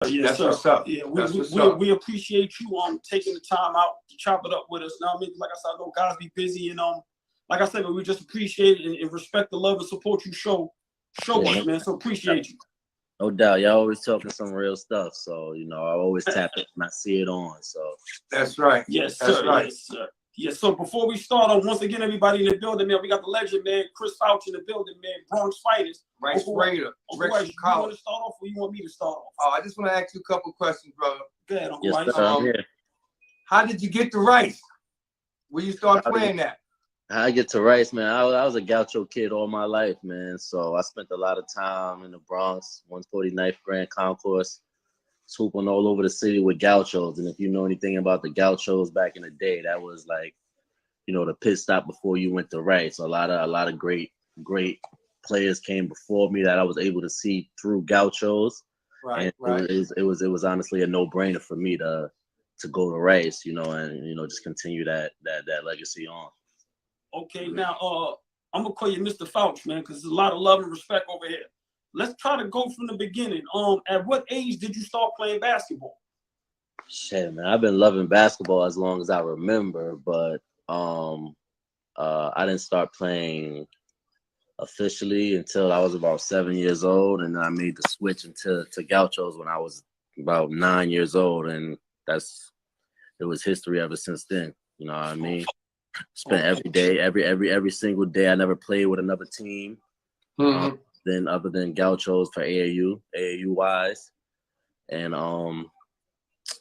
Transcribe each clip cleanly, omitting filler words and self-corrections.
Yes, That's sir. what's up. Yeah, That's what's up. we appreciate you taking the time out to chop it up with us. Now, I mean, like I said, I know guys be busy, and like I said, but we just appreciate it and respect the love and support you show us, man. So appreciate you. No doubt, y'all always talking some real stuff. So I always tap it when I see it on. So that's right. Yes, that's sir. right. Yes, sir. Yes. So before we start, once again, everybody in the building, man, we got the legend, man, Chris Fouch in the building, man, Bronx Fighters. Rice Raider. You want to start off, or you want me to start off? I just want to ask you a couple questions, brother. Go ahead, Uncle yes, Rice. How did you get to Rice? Where you start playing that? How I get to Rice, man. I was a Gaucho kid all my life, man. So I spent a lot of time in the Bronx, 149th Grand Concourse, swooping all over the city with Gauchos. And if you know anything about the Gauchos back in the day, that was like, the pit stop before you went to Rice. So a lot of great players came before me that I was able to see through Gauchos. Right, and it was honestly a no-brainer for me to go to Rice, and just continue that legacy on. Okay, now I'm gonna call you Mr. Fouch, man, because there's a lot of love and respect over here. Let's try to go from the beginning. At what age did you start playing basketball? Shit, man, I've been loving basketball as long as I remember, but I didn't start playing officially until I was about 7 years old, and then I made the switch to Gauchos when I was about 9 years old, and it was history ever since then. You know what I mean? Spent every day, every single day. I never played with another team, then other than Gauchos for AAU wise, and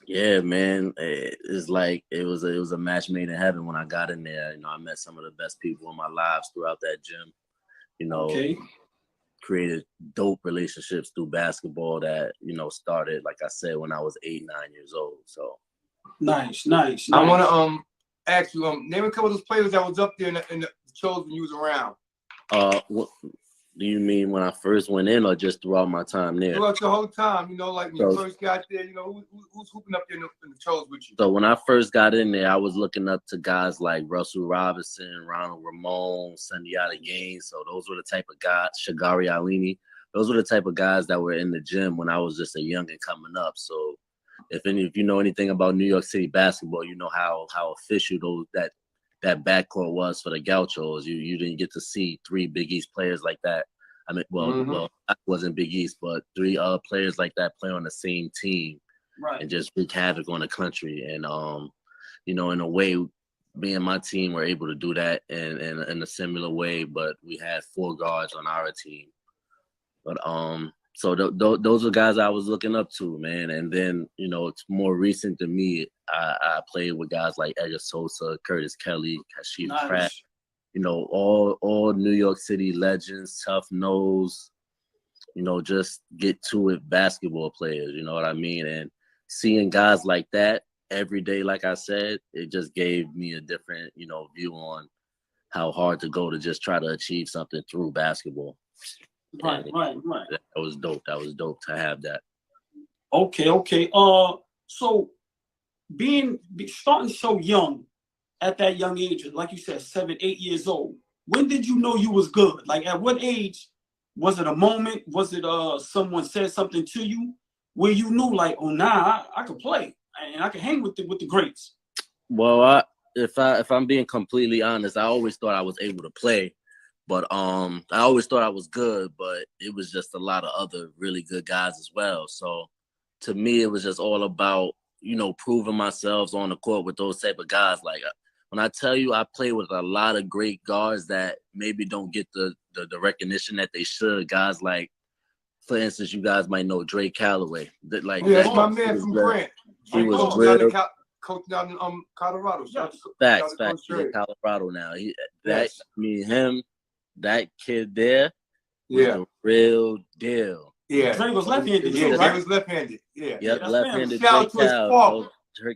yeah, man, it's like it was a match made in heaven when I got in there. I met some of the best people in my lives throughout that gym. Created dope relationships through basketball that started, like I said, when I was 8, 9 years old. So nice. I want to ask you name a couple of those players that was up there in the shows when you was around. What do you mean when I first went in, or just throughout my time there? Throughout the whole time, like when you first got there, who's hooping up there in the shows with you? So when I first got in there, I was looking up to guys like Russell Robinson, Ronald Ramon, Sundiata Gaines. So those were the type of guys, Shagari Alini. Those were the type of guys that were in the gym when I was just a youngin' coming up. So if you know anything about New York City basketball, you know how official that backcourt was for the Gauchos. You didn't get to see 3 Big East players like that. I mean, well, I wasn't Big East, but 3 other players like that play on the same team, right, and just wreak havoc on the country. And in a way, me and my team were able to do that in a similar way. But we had 4 guards on our team. But so those are guys I was looking up to, man. And then it's more recent than me. I played with guys like Edgar Sosa, Curtis Kelly, Kashif Pratt. All New York City legends, tough nose, just get to it basketball players, you know what I mean? And seeing guys like that every day, like I said, it just gave me a different, view on how hard to go to just try to achieve something through basketball. Right. That was dope. That was dope to have that. Okay. So starting so young, at that young age, like you said, 7, 8 years old, when did you know you was good? Like, at what age? Was it a moment? Was it someone said something to you where you knew, like, oh, nah, I could play and I can hang with the greats? Well, if I'm being completely honest, I always thought I was able to play, but I always thought I was good, but it was just a lot of other really good guys as well. So to me, it was just all about proving myself on the court with those type of guys. Like, when I tell you I play with a lot of great guards that maybe don't get the recognition that they should, guys like, for instance, you guys might know Dre Calloway. That's my man from Grant. He was real. Coach down in Colorado. Facts. He's in Colorado now. That kid there was the real deal. Yeah. Dre was left-handed. Dre was left-handed. Yeah. Yep, left-handed. Shout out to his father.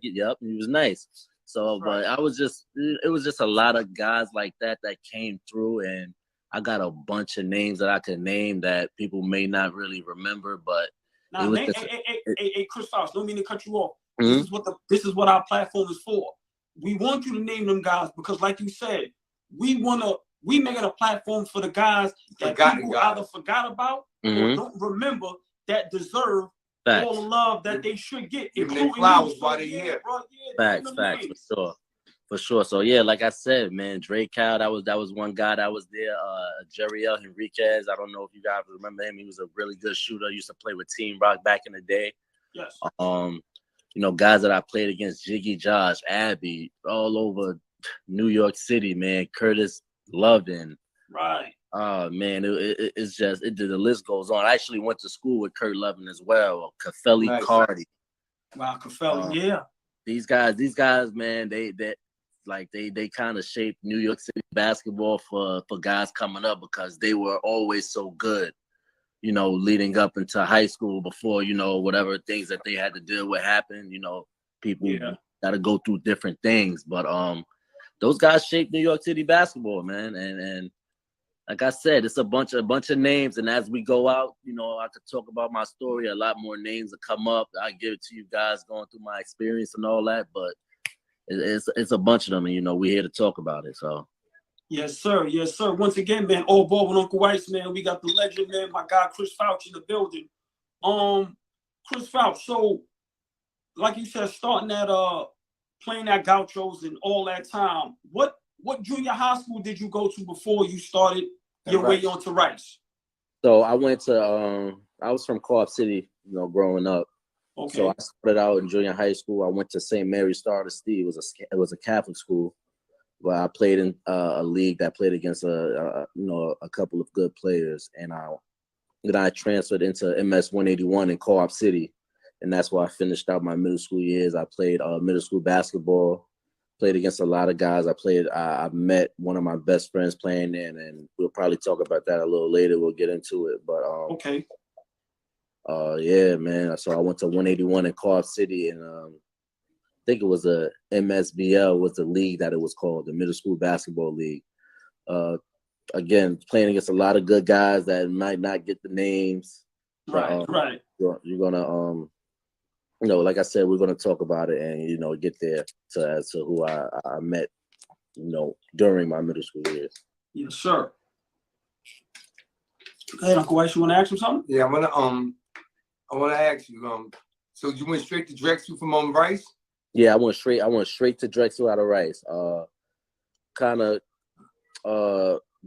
Yep, he was nice. So, but it was just a lot of guys like that came through, and I got a bunch of names that I could name that people may not really remember, but hey, Chris Fouch, don't mean to cut you off. Mm-hmm. This is what our platform is for. We want you to name them guys because, like you said, we making a platform for the guys that people either forgot about or don't remember that deserve Facts. all the love that they should get, Give them their including flowers you. while So, they're yeah, here. bro, yeah, Facts, give them facts, names. for sure. So yeah, like I said, man, Drake Cal, that was one guy that was there. Jerry L. Henriquez, I don't know if you guys remember him. He was a really good shooter. Used to play with Team Rock back in the day. Yes. Guys that I played against, Jiggy Josh, Abby, all over New York City, man. Curtis Lovin. Right. Man, it's just the list goes on. I actually went to school with Kurt Lovin as well. Caffelli Nice. Cardi. Wow, Caffelli, yeah. These guys, man, they kind of shaped New York City basketball for guys coming up because they were always so good, leading up into high school before, whatever things that they had to deal with happened, people got to go through different things. But those guys shaped New York City basketball, man. And like I said, it's a bunch of names. And as we go out, I could talk about my story. A lot more names will come up. I give it to you guys going through my experience and all that. But it's a bunch of them, and we're here to talk about it. So yes, sir. Yes, sir. Once again, man, all ball with Uncle Weiss, man. We got the legend, man, my guy Chris Fouch in the building. Chris Fouch. So, like you said, starting at playing at Gauchos and all that time, what junior high school did you go to before you started your way onto Rice? So I went to I was from Co-op City, growing up. Okay. So I started out in junior high school. I went to St. Mary's Star of Steve. It was a Catholic school, but I played in a league that played against a couple of good players, and then I transferred into MS 181 in Co-op City, and that's where I finished out my middle school years. I played middle school basketball, played against a lot of guys. I met one of my best friends playing there, and we'll probably talk about that a little later. We'll get into it, but okay. Yeah, man. So I went to 181 in Co-op City, and I think it was a MSBL was the league that it was called, the Middle School Basketball League. Again, playing against a lot of good guys that might not get the names. Right, right. You're gonna like I said, we're gonna talk about it and get there to who I met, during my middle school years. Yes, sir. Hey, Uncle Weiss, you want to ask him something? Yeah, I want to ask you. So you went straight to Drexel from Rice? Yeah, I went straight to Drexel out of Rice.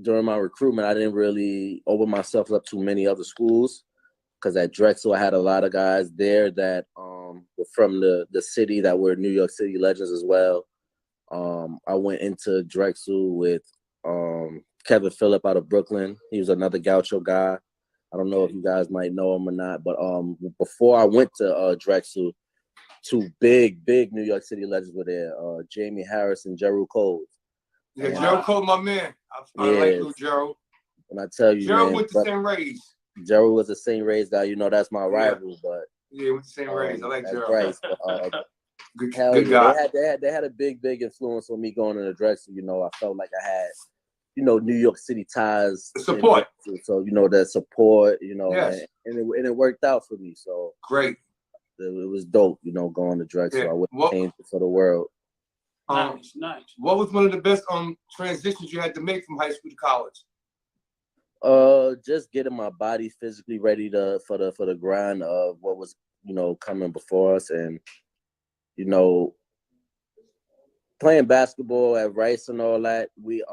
During my recruitment, I didn't really open myself up to many other schools because at Drexel I had a lot of guys there that were from the city that were New York City legends as well. I went into Drexel with Kevin Phillip out of Brooklyn. He was another Gaucho guy. I don't know if you guys might know him or not, but before I went to Drexel, two big New York City legends were there, Jamie Harris and Gerald Cole. Yeah, Gerald Cole, my man. I like little Gerald. And I tell you, Gerald man, with the same rays. Gerald was the St. Rays guy. That's my rival, but yeah, with the same rays. I like Gerald. Bryce, good guy. They had a big influence on me going into Drexel. I felt like I had New York City ties, support. So that support, yes. and it worked out for me. So great. It was dope, going to Drexel. Yeah. I wouldn't change it for the world. Nice. What was one of the best transitions you had to make from high school to college? Just getting my body physically ready for the grind of what was coming before us, and playing basketball at Rice and all that. We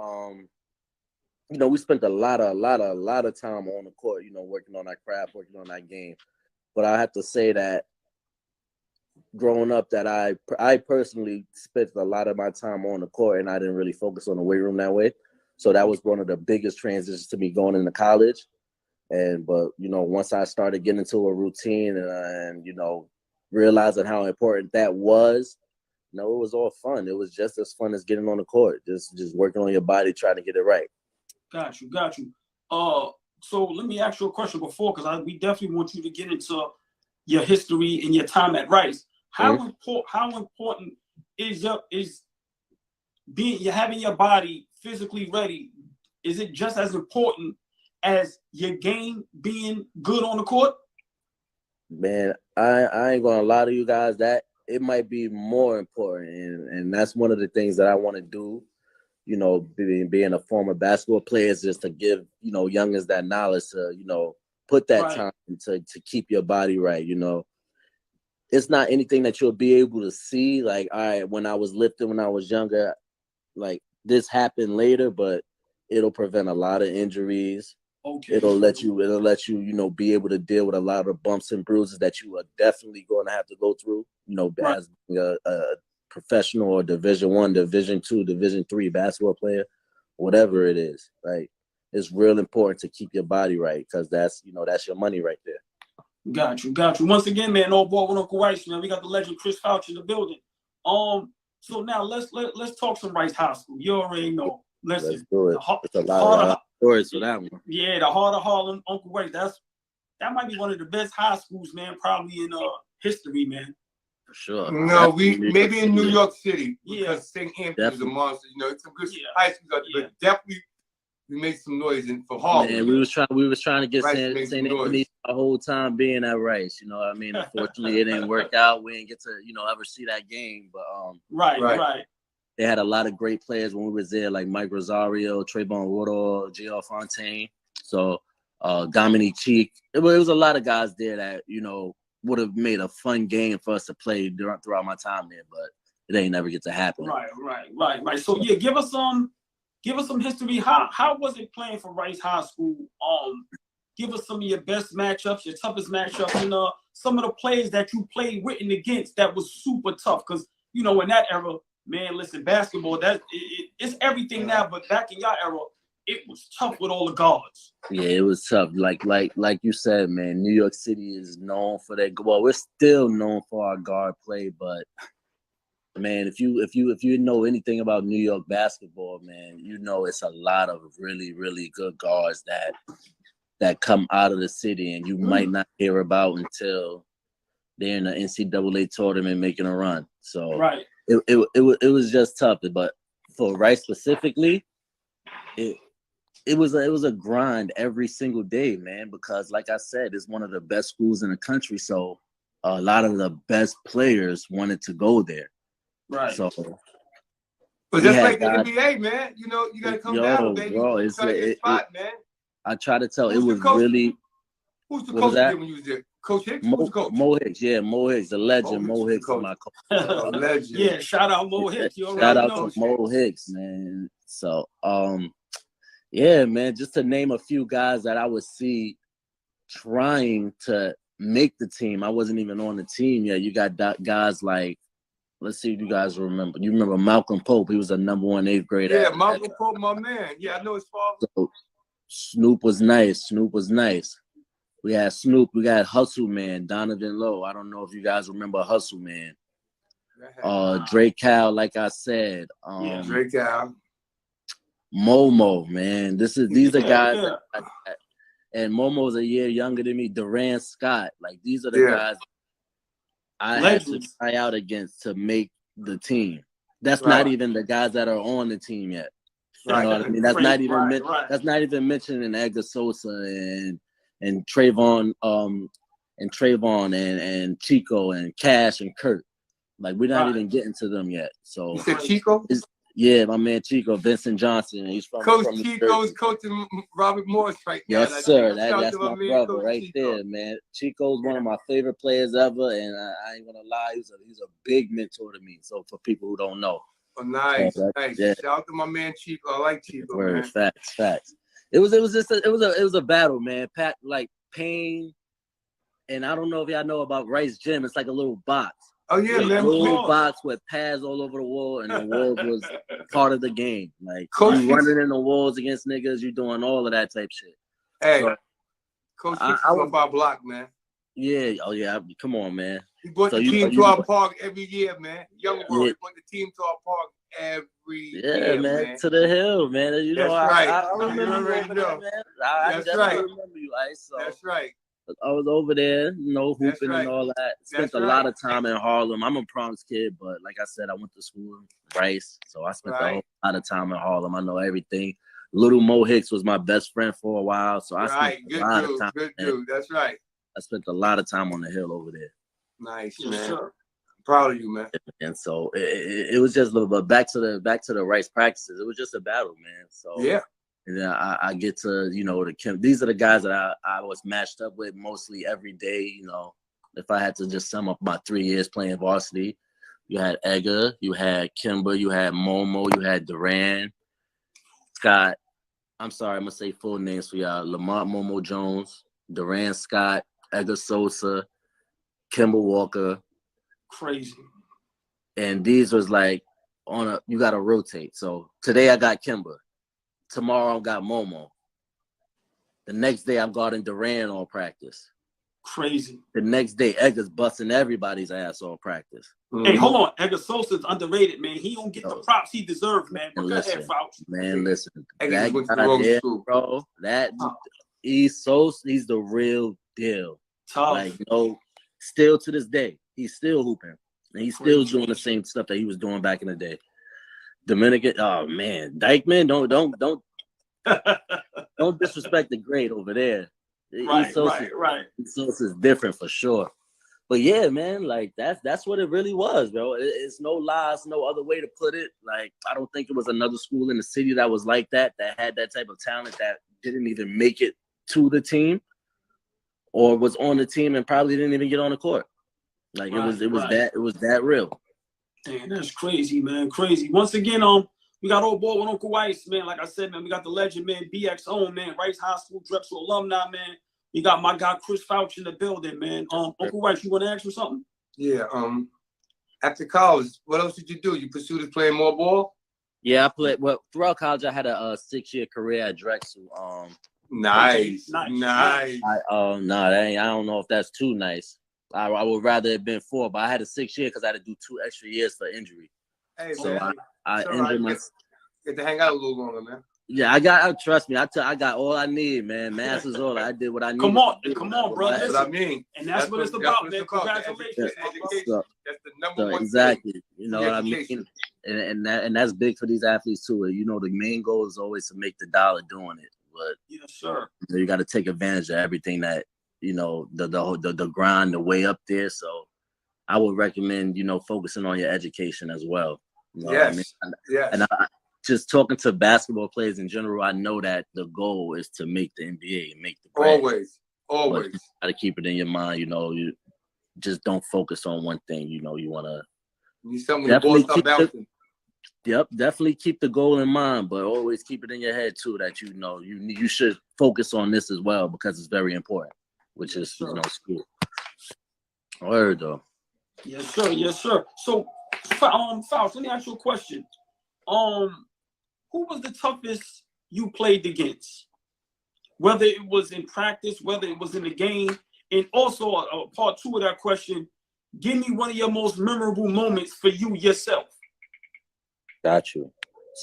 we spent a lot of time on the court, working on our craft, working on that game. But I have to say that growing up, that I personally spent a lot of my time on the court, and I didn't really focus on the weight room that way. So that was one of the biggest transitions to me going into college. But once I started getting into a routine and realizing how important that was, it was all fun. It was just as fun as getting on the court, just working on your body, trying to get it right. Got you. So let me ask you a question before, because we definitely want you to get into your history and your time at Rice. How important is having your body physically ready? Is it just as important as your game being good on the court? Man, I ain't gonna lie to you guys, that it might be more important, and that's one of the things that I want to do. Being a former basketball player is just to give youngins that knowledge to put that time to keep your body right. it's not anything that you'll be able to see. Like, all right, when I was lifting when I was younger, like this happened later, but it'll prevent a lot of injuries. Okay. It'll let you, be able to deal with a lot of bumps and bruises that you are definitely going to have to go through, Right. as a professional or Division I, Division II, Division III basketball player, whatever it is. Like, it's real important to keep your body right, because that's your money right there. Got you. Once again, man, all boy with Uncle Rice, man. We got the legend Chris Fouch in the building. So now let's talk some Rice High School. You already know. Let's do it. It's a lot of stories for that one. Yeah, the Heart of Harlem, Uncle Rice. That might be one of the best high schools, man. Probably in history, man. For sure. No, maybe in New York City, because Yeah. St. Anthony's a monster. It's some good Yeah. high schools out there, but definitely we made some noise for Harlem. Man, we was trying to get St. Anthony the whole time being at Rice. You know what I mean? Unfortunately, it didn't work out. We didn't get to ever see that game. But right. They had a lot of great players when we was there, like Mike Rosario, Trayvon Woodall, J.R. Fontaine. So Dominique Cheek. It was a lot of guys there that would have made a fun game for us to play throughout my time there, but it ain't never get to happen. Right. So yeah, give us some history. How was it playing for Rice High School? Give us some of your best matchups, your toughest matchups, and some of the players that you played with and against that was super tough. Because in that era, man, listen, basketball it's everything now, but back in your era, it was tough with all the guards. Yeah, it was tough. Like you said, man, New York City is known for that. Well, we're still known for our guard play, but man, if you know anything about New York basketball, man, it's a lot of really, really good guards that come out of the city and you might not hear about until they're in the NCAA tournament making a run. So right. It was just tough. But for Rice specifically, it was a grind every single day, man, because like I said, it's one of the best schools in the country. So a lot of the best players wanted to go there. Right. So, but that's like the NBA, man. You got to come down, baby. Bro, man. I try to tell. Who's it was really. Who's the coach when you was there? Coach Hicks? Who's the coach? Mo Hicks, yeah, Mo Hicks, the legend. Mo Hicks is my coach. Legend. Yeah, shout out Mo Hicks. Shout out to Mo Hicks, man. So, yeah, man, just to name a few guys that I would see trying to make the team. I wasn't even on the team yet. You got guys like, let's see if you guys remember. You remember Malcolm Pope? He was a number 1 8th grader. Yeah, Malcolm Pope, my man. Yeah, I know his father. So, Snoop was nice. We had Snoop. We got Hustle Man, Donovan Lowe. I don't know if you guys remember Hustle Man. Drake Cal, like I said. Drake Cal. Momo, man. These are guys and Momo's a year younger than me. Durant Scott. Like, these are the guys I had to try out against to make the team. That's not even the guys that are on the team yet. You know what I mean? That's not even that's not even mentioning Edgar Sosa and Trayvon and Chico and Cash and Kurt. Like, we're not even getting to them yet. So you said Chico? Yeah, my man Chico, Vincent Johnson. He's from Coach Chico's coaching Robert Morris right now. Yes, sir. That's my brother Coach right Chico. There, man. Chico's one of my favorite players ever, and I ain't gonna lie, he's a big mentor to me. So for people who don't know. Oh, nice. Yeah. Shout out to my man Chico. I like Chico. Man. Facts. It was a battle, man. Pat, like, Payne, and I don't know if y'all know about Rice Gym. It's like a little box. Oh yeah, man. A little box with pads all over the wall, and the walls was part of the game. Like, you running in the walls against niggas, you doing all of that type shit. Hey, so, Coach Hicks is up our block, man. Yeah, come on, man. He brought the team to our park every year, man. Young boy, he brought the team to our park every year, man. To the hill, man. That's right. I remember you, man. That's right. Remember you, Ice. So. That's right. I was over there, hooping and all that. Spent a lot of time in Harlem. I'm a Bronx kid, but like I said, I went to school in Rice, so I spent a whole lot of time in Harlem. I know everything. Little Mo Hicks was my best friend for a while, so I spent a lot of time. Good dude. That's right. I spent a lot of time on the hill over there. Nice, man. Sure. I'm proud of you, man. And so it was just a little bit back to the Rice practices. It was just a battle, man. So yeah. And then I get to, these are the guys that I was matched up with mostly every day, if I had to just sum up my 3 years playing varsity, you had Edgar, you had Kimber, you had Momo, you had Duran, Scott. I'm sorry, I'm gonna say full names for y'all: Lamont Momo Jones, Duran Scott, Edgar Sosa, Kimber Walker. Crazy. And these was like you gotta rotate. So today I got Kimber, tomorrow I got Momo. The next day I'm guarding Duran on practice. Crazy. The next day Edgar's busting everybody's ass on practice. Hey, hold on. Edgar Sosa's underrated, man. He don't get the props he deserves, man. But go ahead, Fouch. Man, listen. That That guy there, school. bro, he's the real deal. Tough. Like, still to this day, he's still hooping. And he's still doing the same stuff that he was doing back in the day. Dominican, oh man, Dykeman, don't disrespect the great over there. Right. Sosa is different for sure. But yeah, man, like that's what it really was, bro. It's no lies, no other way to put it. Like, I don't think it was another school in the city that was like that had that type of talent that didn't even make it to the team or was on the team and probably didn't even get on the court. Like, it was that real. Damn, that's crazy, man. Crazy. Once again, we got old boy with Uncle Weiss, man. Like I said, man, we got the legend, man, BX own, man, Rice High School, Drexel alumni, man. We got my guy Chris Fouch in the building, man. Uncle Weiss, you want to ask him something? Yeah. After college, what else did you do? You pursued playing more ball? Yeah, I played. Well, throughout college, I had a 6-year career at Drexel. Nice. I don't know if that's too nice. I would rather it been 4, but I had a 6-year because I had to do 2 extra years for injury. Hey, so man. I injured myself. Get to hang out a little longer, man. Yeah, trust me. I got all I need, man. Mass is all. I did what I needed. Come on, bro. That's what I mean. And that's what it's about, man. Congratulations. That's the number one exactly. thing. You know what I mean? And that's big for these athletes too. You know, the main goal is always to make the dollar doing it. But yes, sir. You got to take advantage of everything that, the grind, the way up there. So I would recommend, focusing on your education as well. You know yes. what I mean? Yes. And just talking to basketball players in general, I know that the goal is to make the NBA and make the brand. Always. But you got to keep it in your mind. You just don't focus on one thing. You want to. You something the ball start bouncing. Yep, definitely keep the goal in mind, but always keep it in your head too that you should focus on this as well because it's very important, which is school. Word though. Yes, sir. So, Fouch, let me ask you a question. Who was the toughest you played against? Whether it was in practice, whether it was in the game, and also part 2 of that question, give me one of your most memorable moments for you yourself. Got you.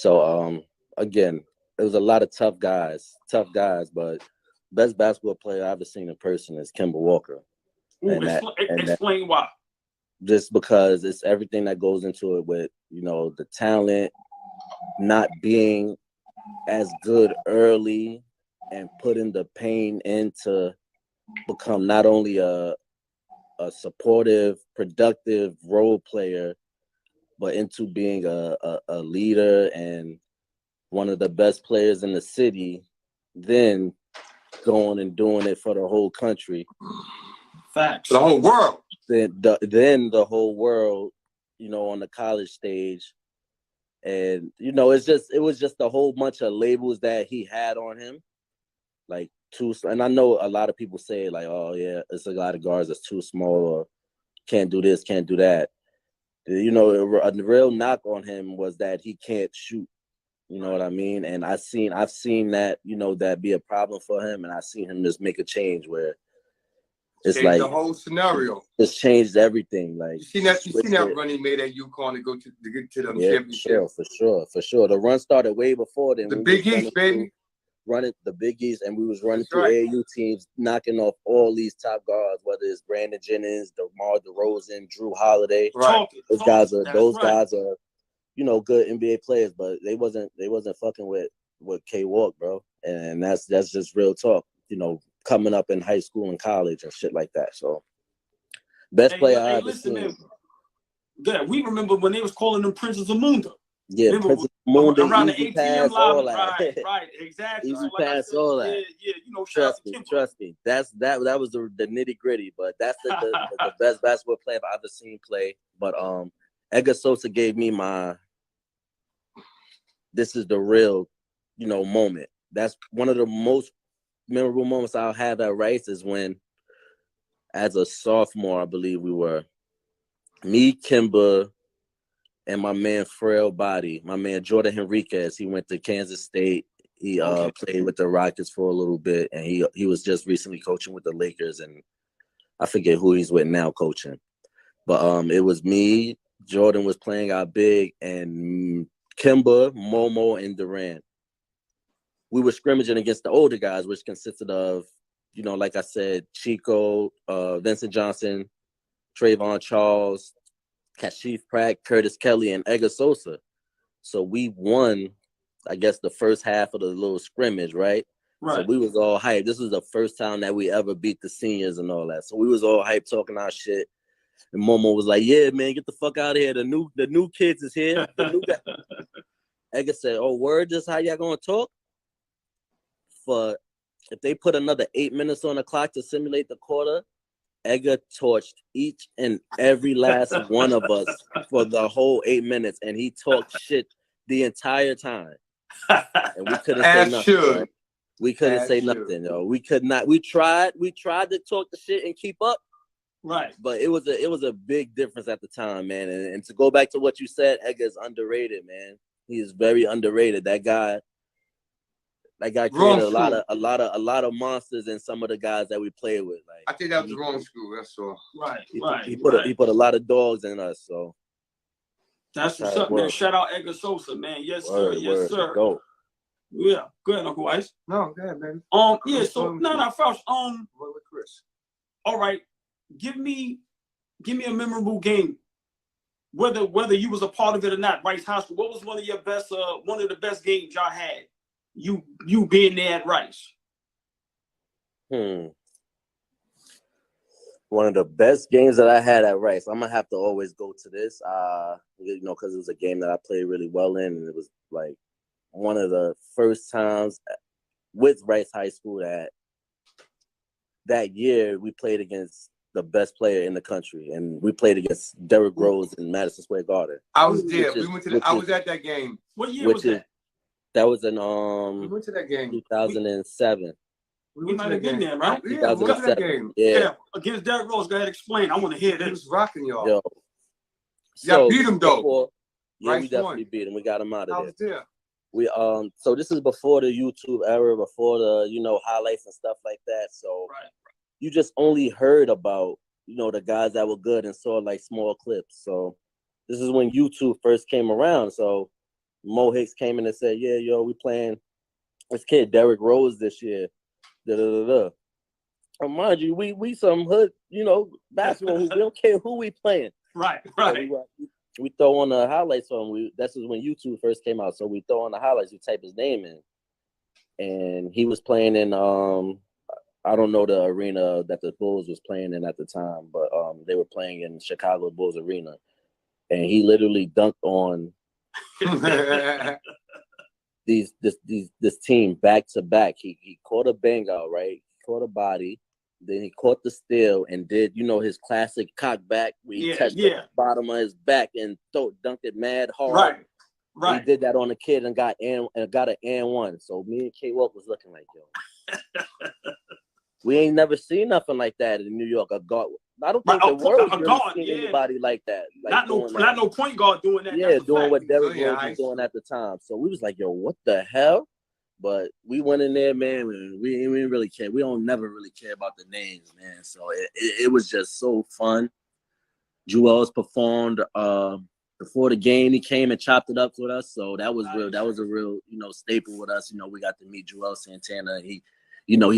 So, again, it was a lot of tough guys, but best basketball player I've ever seen in person is Kimber Walker. Explain why. Just because it's everything that goes into it with, the talent, not being as good early and putting the pain in to become not only a supportive, productive role player, but into being a leader and one of the best players in the city, then going and doing it for the whole country. Facts. The whole world. Then the whole world, on the college stage. And, it was just a whole bunch of labels that he had on him. Like, and I know a lot of people say, like, oh, yeah, it's a lot of guards that's too small or can't do this, can't do that. A real knock on him was that he can't shoot. You know what I mean? And I've seen that, that be a problem for him. And I've seen him just make a change where it's changed like the whole scenario. It's changed everything. Like, you seen that run he made at UConn to get to the championship. For sure. The run started way before then. The Big East, baby. Running the Big East, and we was running through AAU teams, knocking off all these top guards, whether it's Brandon Jennings, DeMar DeRozan, Drew Holiday. Right. Those guys are good NBA players, but they wasn't fucking with K Walk, bro. And that's just real talk. Coming up in high school and college and shit like that. So best player I ever seen. Man. Yeah, we remember when they was calling them Princes of Munda. Yeah, Remember, Princess Moon, around the easy ATM pass, all lobby. that. Right, exactly. Easy So like pass, I said, all that. yeah, you know, shout out to Kimber. Trust me. That was the nitty gritty, but that's the best basketball player I've ever seen play. But Edgar Sosa gave me this is the real, moment. That's one of the most memorable moments I'll have at Rice is when, as a sophomore, I believe we were, me, Kimber, and my man Frail Body, my man Jordan Henriquez. He went to Kansas State. He played with the Rockets for a little bit, and he was just recently coaching with the Lakers, and I forget who he's with now coaching. But it was me, Jordan was playing our big, and Kimber, Momo, and Durant. We were scrimmaging against the older guys, which consisted of, like I said, Chico, Vincent Johnson, Trayvon Charles, Kashif Pratt, Curtis Kelly, and Edgar Sosa. So we won, I guess, the first half of the little scrimmage, right? So we was all hyped. This was the first time that we ever beat the seniors and all that. So we was all hyped talking our shit. And Momo was like, "Yeah, man, get the fuck out of here. The new kids is here. The new guy." Edgar said, "Oh, word, just how y'all gonna talk? For if they put another 8 minutes on the clock to simulate the quarter, Edgar torched each and every last one of us for the whole 8 minutes, and he talked shit the entire time. And we couldn't say nothing. Right? We couldn't say nothing, yo. We could not. We tried to talk the shit and keep up. Right. But it was a big difference at the time, man. And to go back to what you said, Edgar's underrated, man. He is very underrated. That guy created a lot of monsters in some of the guys that we played with. Like, I think that was the wrong school. That's all. Right. He put a lot of dogs in us. So that's what's up, man. Shout out Edgar Sosa, man. Yes, sir. Yes, sir. Go. Yeah. Go ahead, Uncle Ice. No, go ahead, man. Yeah. So no, Fouch. With Chris. All right. Give me a memorable game. Whether you was a part of it or not, Rice High School. What was one of the best games y'all had? You being there at Rice. One of the best games that I had at Rice. I'm gonna have to always go to this, because it was a game that I played really well in, and it was like one of the first times with Rice High School that year we played against the best player in the country, and we played against Derrick Rose in Madison Square Garden. I was there. I was at that game. What year was that? That was in we went to that game. 2007. We might have been there, right? Yeah, we went to that game. Yeah. Against Derrick Rose. Go ahead, explain. I want to hear this. He was rocking y'all. Yo. Y'all beat him though. We definitely beat him. We got him out of there. I was there. We so this is before the YouTube era, before the highlights and stuff like that. So you just only heard about the guys that were good and saw like small clips. So this is when YouTube first came around. So Mo Hicks came in and said, "Yeah, yo, we playing this kid Derrick Rose this year." And mind you, we some hood basketball. We don't care who we playing. Right. So we throw on the highlights on him. This is when YouTube first came out. So we throw on the highlights. We type his name in, and he was playing in I don't know the arena that the Bulls was playing in at the time, but they were playing in Chicago Bulls Arena, and he literally dunked on this team back to back. He caught a bang out, right? He caught a body. Then he caught the steal and did, his classic cock back where he touched the bottom of his back and dunked it mad hard. Right. He did that on the kid and got an and one. So me and K Walk was looking like, yo, we ain't never seen nothing like that in New York. A guard. I don't think the world really seen anybody like that. Like not no point guard doing that. Yeah, doing what Derrick Rose was doing at the time. So we was like, yo, what the hell? But we went in there, man. We didn't really care. We don't never really care about the names, man. So it was just so fun. Jewels performed before the game. He came and chopped it up with us. So that was real. That was a real, staple with us. We got to meet Joel Santana. He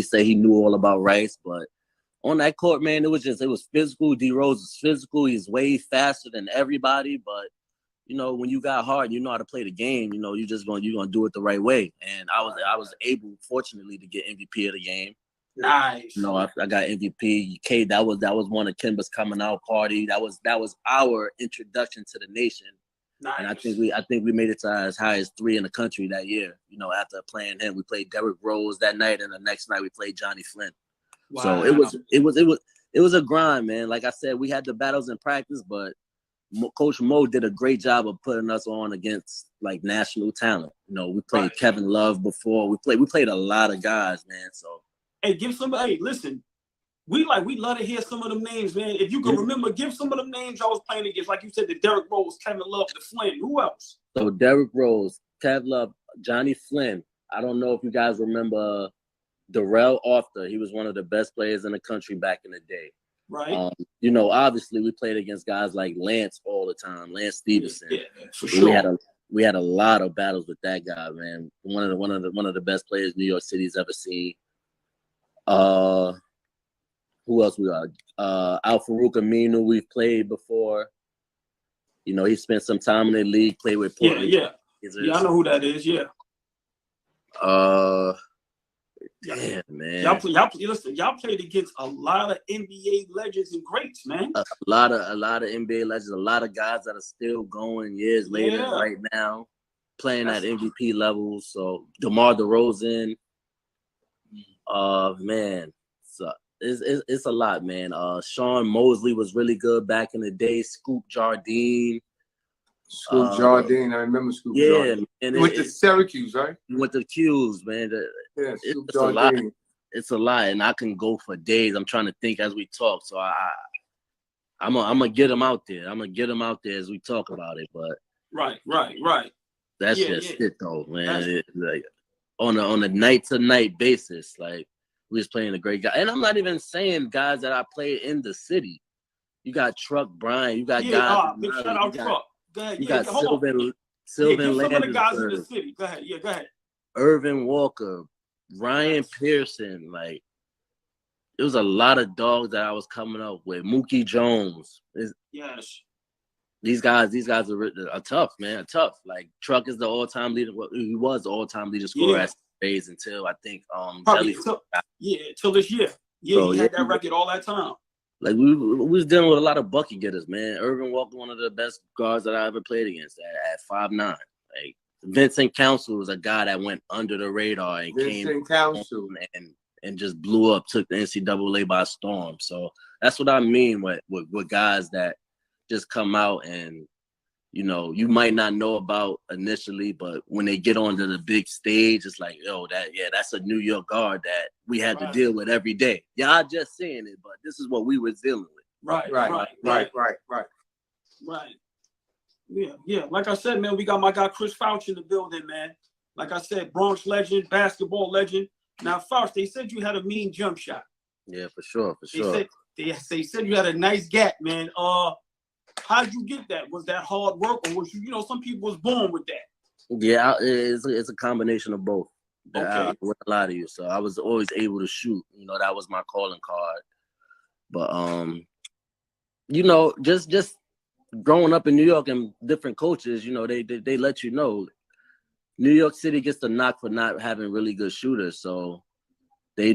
said he knew all about Rice, but on that court, man, it was physical. D Rose is physical. He's way faster than everybody, but when you got hard, you know how to play the game. You're gonna do it the right way. And I was able, fortunately, to get MVP of the game. Nice. I got MVP. That was one of Kimber's coming out party. That was our introduction to the nation. Nice. And I think we made it to as high as 3 in the country that year. You know, after playing him, we played Derrick Rose that night, and the next night we played Johnny Flynn. Wow. So it was a grind, man. Like I said, we had the battles in practice, but Coach Mo did a great job of putting us on against like national talent. You know, we played Kevin Love before. We played a lot of guys, man. So hey, give somebody. Hey, listen. We love to hear some of them names, man. If you can remember, give some of them names I was playing against. Like you said, the Derrick Rose, Kevin Love, the Flynn. Who else? So Derrick Rose, Kev Love, Johnny Flynn. I don't know if you guys remember Darrell Arthur. He was one of the best players in the country back in the day. Right. You know, obviously we played against guys like Lance all the time, Lance Stevenson. Yeah, for sure. We had a lot of battles with that guy, man. One of the best players New York City's ever seen. Who else we got? Al-Farouq Aminu, we've played before. You know, he spent some time in the league, played with Portland. Yeah, I know who that is, yeah. Damn, man. Y'all played against a lot of NBA legends and greats, man. A lot of NBA legends, a lot of guys that are still going years later right now, playing at MVP levels. So DeMar DeRozan, man. So it's a lot, man. Sean Mosley was really good back in the day. Scoop Jardine. Jardine, I remember Scoop Jardine. And he went to Syracuse, right? He went to Q's, man. It's a lot. It's a lot, and I can go for days. I'm trying to think as we talk, so I'm gonna get them out there. I'm gonna get them out there as we talk about it. But right. That's just it, though, man. Like on a night to night basis, like we was playing a great guy, and I'm not even saying guys that I played in the city. You got Truck Bryan. You got guys. Big shout out Truck. Go ahead. You got Sylvan give Landers. some of the guys in the city. Go ahead. Yeah, go ahead. Irvin Walker, Ryan Pearson. Like, there was a lot of dogs that I was coming up with. Mookie Jones. Yes. These guys are tough, man. Tough. Like, Truck is the all-time leader. He was the all-time leader scorer at Rays until I think till this year. Yeah, so, he had that record all that time. Like, we was dealing with a lot of bucket getters, man. Irvin Walker, one of the best guards that I ever played against at 5'9". Like, Vincent Council was a guy that went under the radar and came and just blew up, took the NCAA by storm. So that's what I mean with guys that just come out and, you know, you might not know about initially, but when they get onto the big stage, it's like, yo, that's a New York guard that we had to deal with every day. Y'all just saying it, but this is what we was dealing with. Right. Yeah. Like I said, man, we got my guy Chris Fouch in the building, man. Like I said, Bronx legend, basketball legend. Now, Fouch, they said you had a mean jump shot. Yeah, for sure. They said you had a nice gap, man. How'd you get that? Was that hard work, or was you some people was born with that? Yeah, it's a combination of both. Okay. I wouldn't lie to you. So I was always able to shoot. You know, that was my calling card. But you know, just growing up in New York and different coaches, you know, they let you know New York City gets the knock for not having really good shooters. So they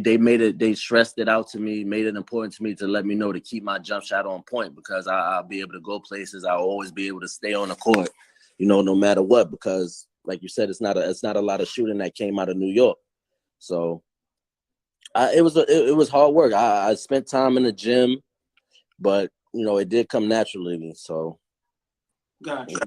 stressed it out to me, made it important to me to let me know to keep my jump shot on point, because I'll be able to go places. I'll always be able to stay on the court, you know, no matter what, because like you said, it's not a lot of shooting that came out of New York. So it was hard work. I spent time in the gym, but you know, it did come naturally to me. So Got you.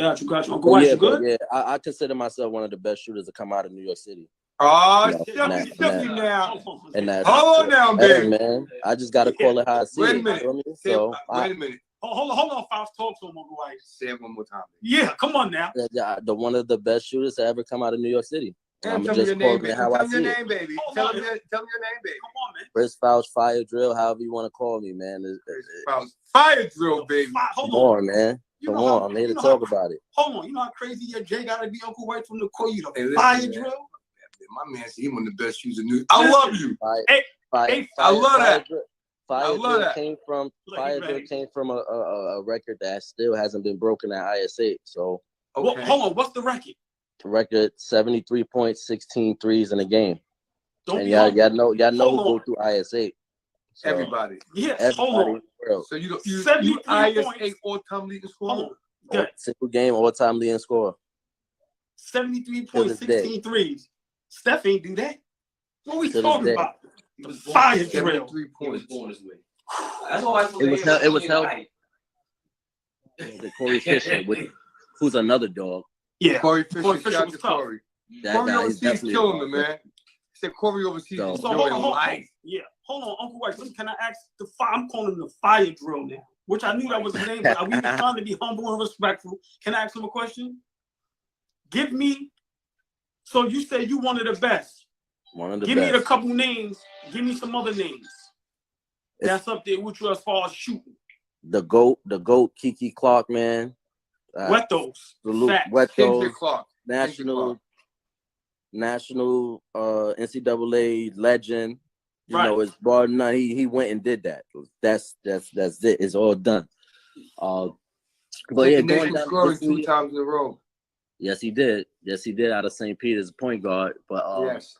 Uncle Wes, you good? Yeah, I consider myself one of the best shooters to come out of New York City. Oh, shut now. Hold on now, baby. Man, I just got to call it how I see it. Wait a minute. Wait a minute. Hold on, Fouch. Talk to him, Uncle Wes. Say it one more time. Yeah, come on now. The one of the best shooters to ever come out of New York City. I'm just your name, baby. Tell me your name, baby. Tell me your name, baby. Come on, man. Chris Fouch, Fire Drill, however you want to call me, man. Fire Drill, baby. Come on, man. Come on, I'm here to talk about it. Hold on, you know how crazy your Jay got to be, Uncle White, from the call you the Fire Drill? My man said he one of the best shoes in New York. I love you. I love that. Fire Drill came from a record that still hasn't been broken at IS8. So hold on, what's the record? The record 73 points, 16 threes in a game. Don't and y'all know who go through IS8. So everybody. Yes, hold on. So you IS8 all-time leading scorer? Good. Single game, all-time leading scorer. 73 points, 16 threes. Steph ain't do that. What are we talking about? The fire drill. 3 points. That's all I It was held. Corey Fisher, who's another dog. Yeah. Corey Fisher was shot to tough. Corey. That Corey guy is overseas definitely killing him, man. He said Corey overseas is So doing life. Yeah. Hold on, Uncle White. Listen, can I ask the fire? I'm calling him the fire drill now, which I knew that was his name, but we were trying to be humble and respectful. Can I ask him a question? Give me. So you say you one of the best. One of the Give best. me a couple names. Give me some other names. That's up there with you as far as shooting. The GOAT, Kiki Clark, man. Wetos. Kendrick Clark. National NCAA legend. You know, it's bar none. He went and did that. That's it. It's all done. But yeah, going down scoring 2 times in a row. Yes, he did. Out of St. Peter's, point guard. But yes.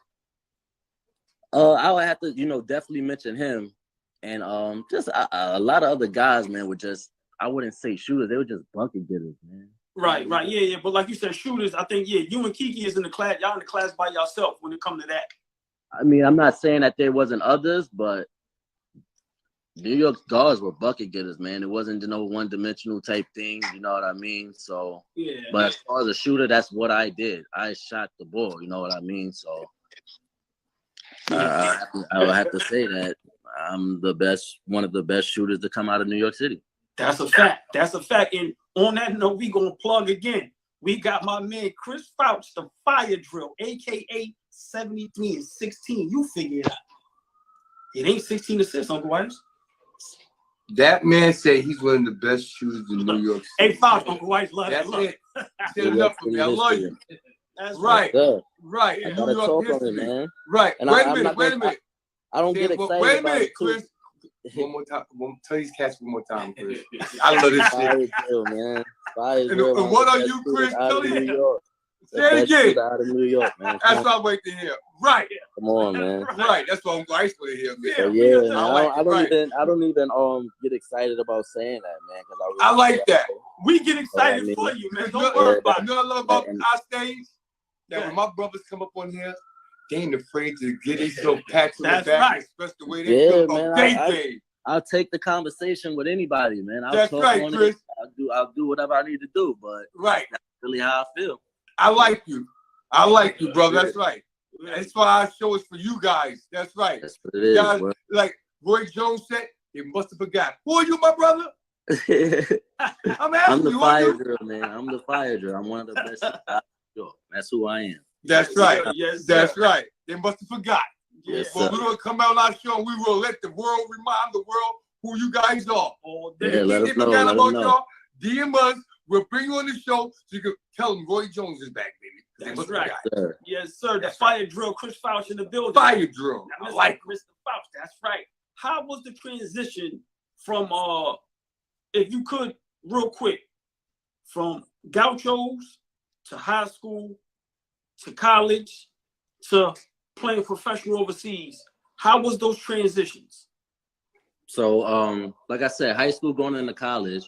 I would have to, definitely mention him, and just a lot of other guys, man, were just, I wouldn't say shooters, they were just bucket getters, man. Right, yeah. But like you said, shooters, I think, you and Kiki is in the class. Y'all in the class by yourself when it comes to that. I mean, I'm not saying that there wasn't others, but New York's guards were bucket getters, man. It wasn't no one-dimensional type thing, you know what I mean? So, yeah. But as far as a shooter, that's what I did. I shot the ball, you know what I mean? So, I would have to say that I'm one of the best shooters to come out of New York City. That's a fact. And on that note, we gonna plug again. We got my man Chris Fouch, the fire drill, aka 73 and 16. You figure it out. It ain't 16 assists, Uncle Wise. That man said he's one of the best shooters in New York City. Hey, Fouch, Uncle Wise, love That's it. it. Said enough for me. I love you. That's right. Right. I gotta talk on it, man. Right. And wait a minute. I don't get excited. Wait a minute, Chris. One more time. Tell these cats one more time, Chris. I love this Fire shit. drill, man. Fire and drill. And what are you, Chris? Tell me. Say it again. Out of New York, man. That's what I'm waiting to hear. Right. Come on, man. Right. That's what I'm going to hear, man. So, yeah, man, I don't even get excited about saying that, man. Because I like that. We get excited for you, man. Don't worry about it. You know what I love about our stage? That when my brothers come up on here, they ain't afraid to get themselves pats on the back and express the way they feel about their I'll take the conversation with anybody, man. That's right, Chris. I'll do whatever I need to do, but that's really how I feel. I like you. I like you, bro. That's right. That's why our show is for you guys. That's right. That's what it is. Guys, like Roy Jones said, they must have forgot. Who are you, my brother? I'm asking I'm the you. fire drill, man. I'm the fire drill. I'm one of the best. That's who I am. That's right. Yes, that's right. They must have forgot. Yes, but we're going to come out on our show and we will let the world remind the world who you guys are. Let us know. Y'all, DM us. We'll bring you on the show so you can tell them Roy Jones is back, baby. That's right. Yes, sir. The fire drill, Chris Fouch in the building. Fire drill. I like Mr. Fouch. That's right. How was the transition from, if you could, real quick, from Gauchos to high school to college to playing professional overseas? How was those transitions? So, like I said, high school going into college.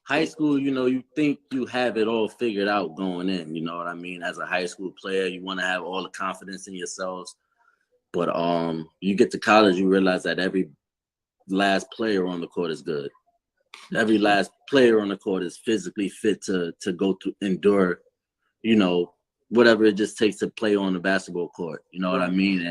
High school, you think you have it all figured out going in, you know what I mean? As a high school player, you want to have all the confidence in yourselves. But you get to college, you realize that every last player on the court is good. Every last player on the court is physically fit to go through, endure, whatever it just takes to play on the basketball court. You know what I mean?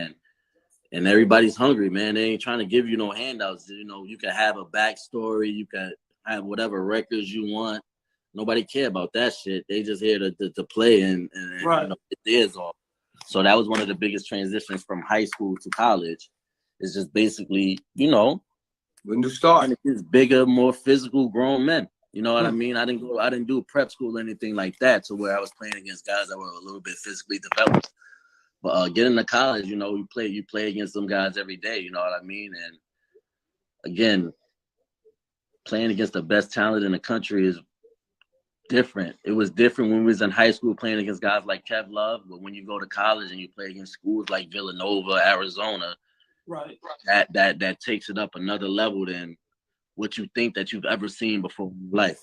And everybody's hungry, man. They ain't trying to give you no handouts. You can have a backstory. You can have whatever records you want. Nobody care about that shit. They just here to play and get theirs off. So that was one of the biggest transitions from high school to college. It's just basically, when you start, it's bigger, more physical, grown men. You know what I mean? I didn't do prep school or anything like that, to where I was playing against guys that were a little bit physically developed. But getting to college, you play against some guys every day. You know what I mean? And again, playing against the best talent in the country is different. It was different when we was in high school playing against guys like Kev Love, but when you go to college and you play against schools like Villanova, Arizona, that takes it up another level than what you think that you've ever seen before in life.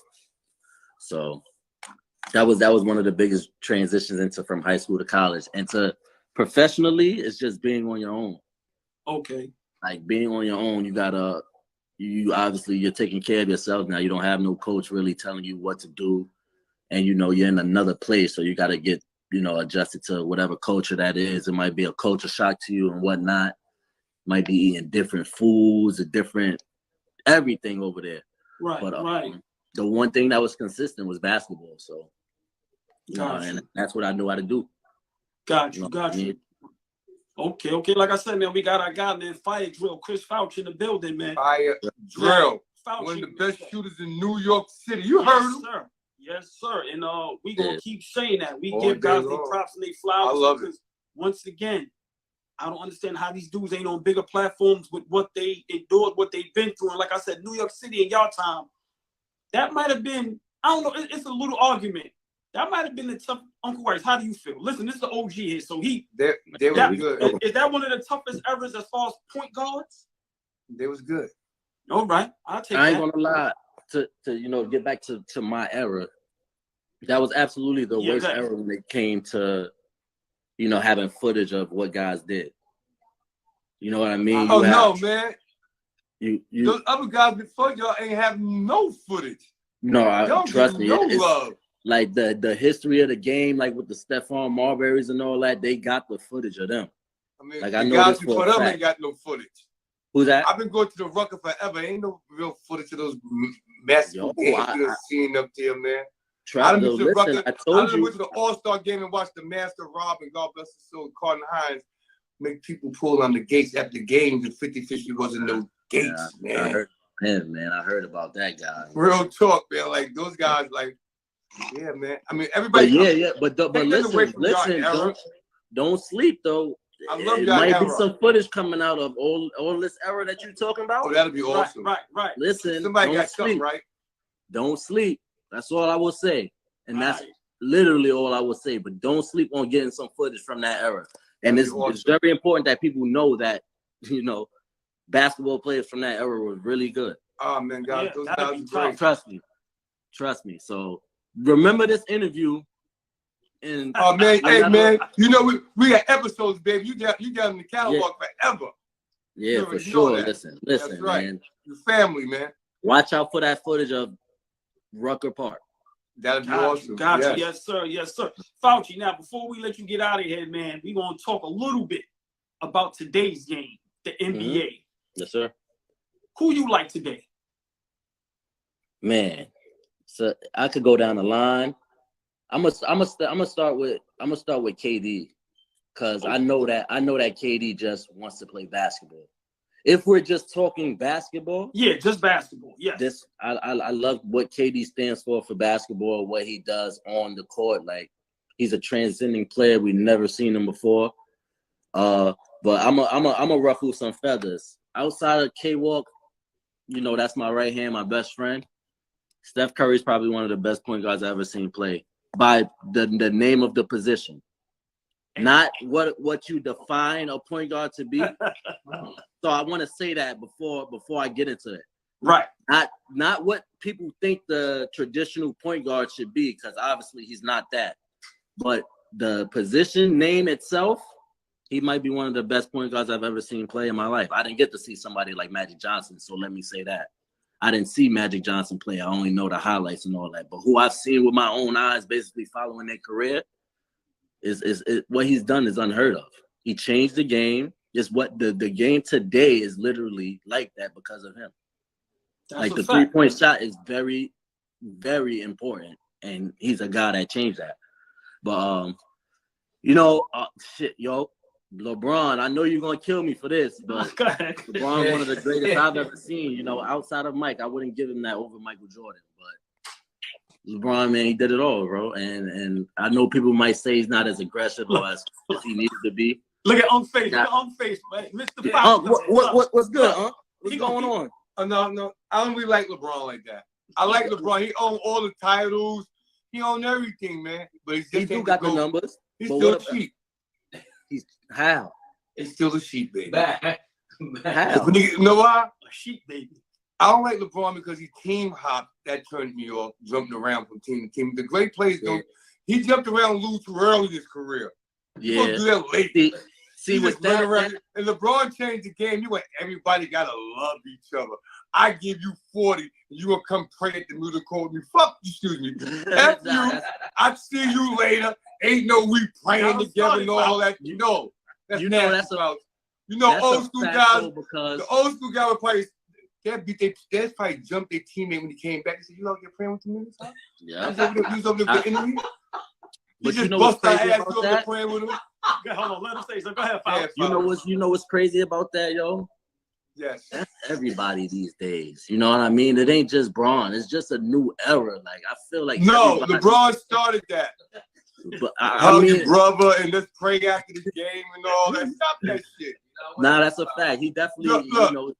So that was one of the biggest transitions into from high school to college. And to professionally, it's just being on your own. Okay. Like being on your own, you obviously you're taking care of yourself now. You don't have no coach really telling you what to do. And you're in another place, so you got to get adjusted to whatever culture that is. It might be a culture shock to you and whatnot. Might be eating different foods, a different everything over there. Right, but right. The one thing that was consistent was basketball. So and that's what I knew how to do. Got you. Okay. Like I said, man, we got our guy, man, Fire Drill, Chris Fouch in the building, man. Fire Drill, Fouch, one of the best shooters in New York City. You heard him. Sir. Yes, sir. And we gonna keep saying that. We All give guys day their long. props and their flowers. I love because once again, I don't understand how these dudes ain't on bigger platforms with what they endured, what they've been through. And like I said, New York City in y'all time, that might have been, I don't know, it's a little argument. That might have been the tough. Uncle Rice, how do you feel? Listen, this is the OG here. So they was good. Is that one of the toughest eras as far as point guards? They was good. All right. I'll take that. I ain't gonna lie. To get back to my era, that was absolutely the worst era when it came to having footage of what guys did. You know what I mean? No, man. You those other guys before y'all ain't have no footage. No, trust me. No love. Like the history of the game, like with the Stephon Marburys and all that, they got the footage of them. I mean, like the I know guys this before them ain't got no footage. Who's that? I've been going to the Rucker forever. Ain't no real footage of those massive games you done seen up there, man. I done went to the Rucker. I done went to the All-Star game and watched the Master Rob and God bless his soul, Carton Hines, make people pull on the gates after games and 50 Fish wasn't no gates, man. I heard about that guy. Real talk, man. Like those guys, like, yeah, man. I mean, everybody. But listen, don't sleep though. I love it y'all might era. Be some footage coming out of all this era that you're talking about. Oh, that'd be awesome. Right. Listen, somebody got sleep. something right. Don't sleep. That's all I will say, and that's literally all I will say. But don't sleep on getting some footage from that era. And it's very important that people know that basketball players from that era were really good. Oh man, guys, those guys are great. Trust me. So remember this interview. And oh man, hey man, we got episodes, baby. You got in the catalog forever. Yeah, for sure. Listen, that's right. Man. Your family, man. Watch out for that footage of Rucker Park. That'd be awesome. Gotcha. Yes, sir. Fouch, now before we let you get out of here, man, we're gonna talk a little bit about today's game, the NBA. Mm-hmm. Yes, sir. Who you like today? Man, so I could go down the line. I'm gonna start with KD, because I know that KD just wants to play basketball. If we're just talking basketball, just basketball. Yes. I love what KD stands for basketball, what he does on the court. Like, he's a transcending player. We've never seen him before. But I'm a ruffle some feathers. Outside of K-Walk, that's my right hand, my best friend. Steph Curry is probably one of the best point guards I've ever seen play by the name of the position. Not what you define a point guard to be. So I want to say that before I get into it. Right. Not what people think the traditional point guard should be, because obviously he's not that. But the position name itself, he might be one of the best point guards I've ever seen play in my life. I didn't get to see somebody like Magic Johnson, so let me say that. I didn't see Magic Johnson play. I only know the highlights and all that. But who I've seen with my own eyes, basically following their career, is what he's done is unheard of. He changed the game. It's what the game today is literally like that because of him. Like, the 3-point shot is very, very important, and he's a guy that changed that. But LeBron, I know you're gonna kill me for this, but LeBron, one of the greatest I've ever seen. Outside of Mike, I wouldn't give him that over Michael Jordan. But LeBron, man, he did it all, bro. And I know people might say he's not as aggressive as he needed to be. Look at Unface. Look at Unface, man. Mr. Fouch. What's good, huh? What's going on? No, I don't really like LeBron like that. I like LeBron. He owned all the titles. He owned everything, man. But he still got the numbers. He's still cheap. How? It's still a sheep, baby. How? You know why? A sheep baby. I don't like LeBron because he team hopped. That turned me off, jumping around from team to team. The great players don't. He jumped around and lose too early in his career. You gonna do that late. See with that, and LeBron changed the game. You went, everybody gotta love each other. I give you 40, and you gonna come pray at the middle court with me. Fuck you, excuse me. F you. I see you later. Ain't no we praying together and all that. No, that's nasty. You know, old school guys. The old school guy would probably. They probably jumped their teammate when he came back and said, "You out here praying with the minutes, huh?" Yeah. You was over there with the enemy. But you know what's crazy about that? Praying with him. Okay, hold on, let him say so. Go ahead, Fouch. You know what's crazy about that, yo? Yes. That's everybody these days. You know what I mean? It ain't just Braun. It's just a new era. Like I feel like LeBron started that. But I mean, your brother and let's pray after the game and all that. Stop that shit. Nah, that's a fact. He definitely, look,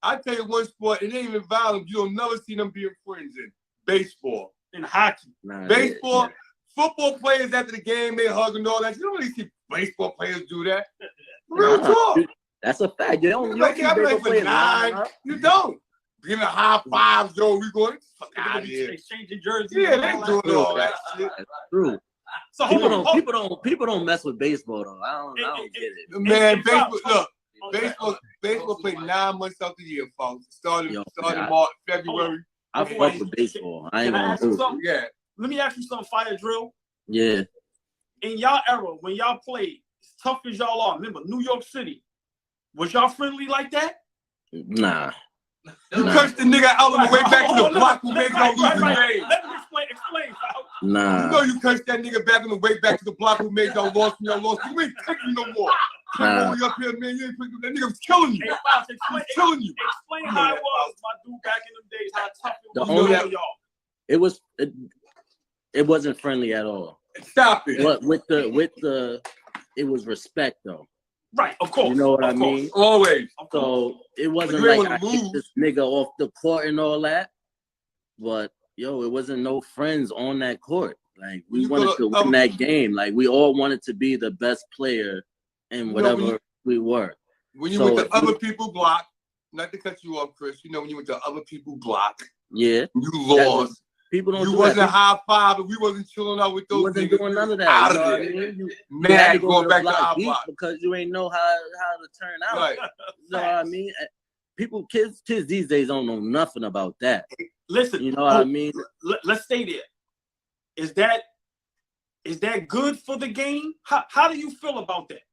I tell you one sport, it ain't even violent. You'll never see them being friends in baseball, in hockey, baseball, football players after the game they hug and all that. You don't really see baseball players do that. Real talk. That's a fact. You don't. You don't. Giving high fives, though. We going fuck out of here. Exchanging jerseys. Yeah, they doing all that shit. That's true. So people don't mess with baseball though. I don't get it. Man, baseball played 9 months out the year, folks. Started March, February. I fuck with baseball. I ain't gonna do it. Yeah. Let me ask you something, Fire Drill. Yeah. In y'all era, when y'all played, as tough as y'all are, remember New York City, was y'all friendly like that? Nah. You cursed the nigga out on the way back to the block who made y'all lose the game. Let me explain, Fouch. Nah. You know you cursed that nigga back on the way back to the block who made y'all lost and y'all lost. You ain't taking no more. Nah. Up here, man. You ain't picking, that nigga was killing you. Hey, Fouch, explain how it was, my dude, back in them days, how tough it was. It wasn't friendly at all. Stop it. But with the it was respect though. Right, of course. You know what I mean? Always. So it wasn't like I kicked this nigga off the court and all that. But it wasn't no friends on that court. Like we wanted to win that game. Like we all wanted to be the best player in whatever we were. When you went to other people's block, not to cut you off, Chris, when you went to other people's block, you lost. People don't. You wasn't high five, and we wasn't chilling out with those. You wasn't doing none of that. Out you know of what it. I mean? You had to go back to our block because you ain't know how to turn out. Right. You know what I mean? Kids these days don't know nothing about that. Listen, you know what I mean? Let's stay there. Is that good for the game? How do you feel about that?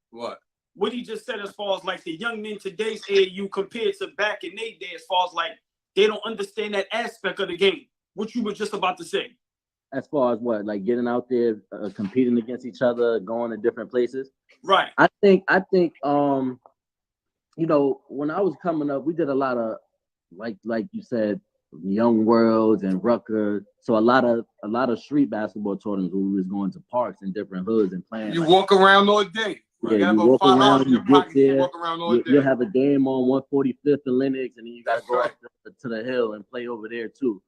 What he just said as far as like the young men today's AAU compared to back in their day, as far as like they don't understand that aspect of the game. What you were just about to say. As far as what, like getting out there, competing against each other, going to different places. Right. I think, when I was coming up, we did a lot of, like you said, Young Worlds and Rutgers. So a lot of street basketball tournaments where we was going to parks and different hoods and playing. You walk around all day. Yeah, you walk around, you get there, you have a game on 145th and Lenox, and then you got to go up to the hill and play over there too.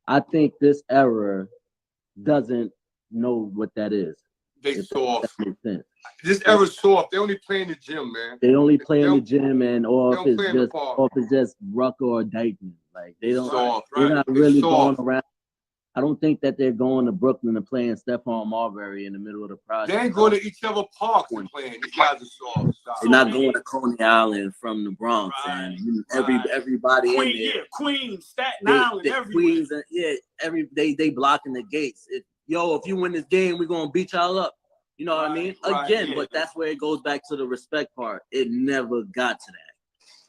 I think this era doesn't know what that is. They soft. That makes sense. This era's soft. They only play in the gym, man. They only play in the gym, and or if it's just Rucker or Dykeman. Like they don't. Soft, they're not really going around. I don't think that they're going to Brooklyn and playing Stephon Marbury in the middle of the project. They ain't going to each other parks and playing. These guys are soft. They're not going to Coney Island from the Bronx and everybody in there. Yeah, Queens, Staten Island, everywhere. Queens, they blocking the gates. If you win this game, we're gonna beat y'all up. You know what I mean? Again, but that's where it goes back to the respect part. It never got to that.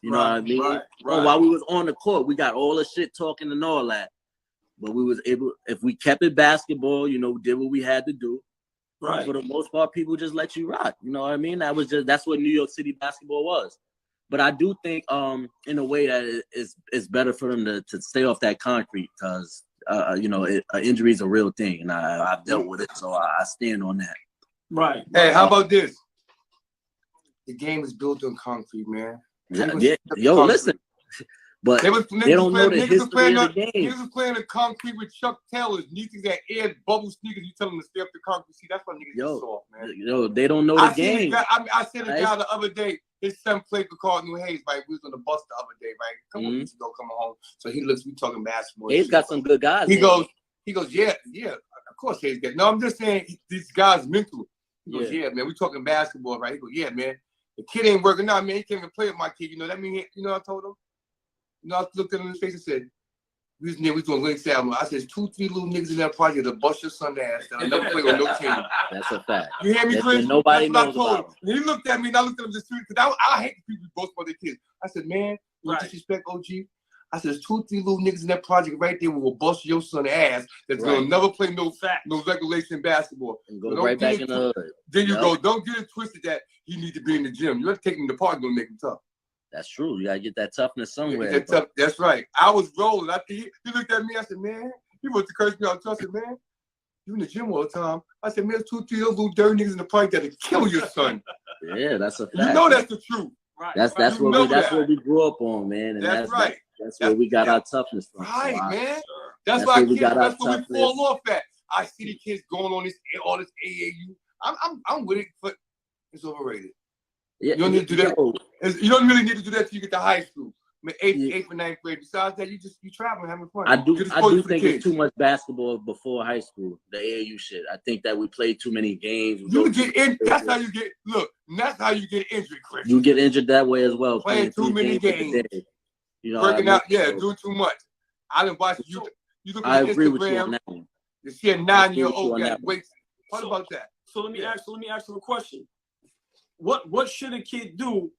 You know what I mean? Right. While we was on the court, we got all the shit talking and all that. But we was able, if we kept it basketball, did what we had to do. Right. For the most part, people just let you rock. You know what I mean? That's what New York City basketball was. But I do think, in a way that it's better for them to stay off that concrete because, injury is a real thing, and I've dealt with it, so I stand on that. Right. Hey, how about this? The game is built on concrete, man. Listen. But they don't know the history of the game. Niggas was playing the concrete with Chuck Taylors. Niggas that air bubble sneakers. You tell them to stay up the concrete. See, that's why niggas are soft, man. They don't know the game. I seen a guy the other day. his son played for Cardinal Hayes, right? We was on the bus the other day, right? A couple weeks ago, coming home. So he looks, we talking basketball. Hayes got some good guys. He goes, yeah, of course Hayes got. No, I'm just saying these guys mental. He goes, yeah, man, we talking basketball, right? He goes, yeah, man, the kid ain't working out, man. He can't even play with my kid. You know that mean? You know what I told him? You know, I looked at him in his face and said, we was doing Link Salmon. I said, 2-3 little niggas in that project to bust your son's ass. That'll never play on no team. That's a fact. You hear me, Chris? Nobody knows about him. And he looked at me and I looked at him just because I hate the people who boast about their kids. I said, man, you disrespect OG. I said, there's 2-3 little niggas in that project right there who will bust your son's ass that's gonna never play no regulation basketball. And go right back in the hood. Then you go, don't get it twisted that he need to be in the gym. You have to take him to the park and make him tough. That's true. You gotta get that toughness somewhere. That's right. I was rolling. He looked at me. I said, man, he wants to curse me out. I said, man, you in the gym all the time. I said, man, there's 2-3 little dirty niggas in the park that'll kill your son. Yeah, that's a fact. You know that's the truth. Right. That's what we grew up on, man. And that's right. That's where we got our toughness from. Right, so man. That's why that's where we fall off at. I see the kids going on all this AAU. I'm with it, but it's overrated. Yeah, you don't need to do that. You don't really need to do that till you get to high school. I mean, eighth and ninth grade. Besides that, you traveling, having fun. I do think it's too much basketball before high school. The AAU shit. I think that we play too many games. You get in. That's how you get. Look, that's how you get injured, Chris. You get injured that way as well. Playing too many games. You know, working out. Yeah, doing too much. I didn't watch you. You look at agree with you on Instagram. that one. You see a 9-year-old got weights. What about that? So let me ask you a question. What should a kid do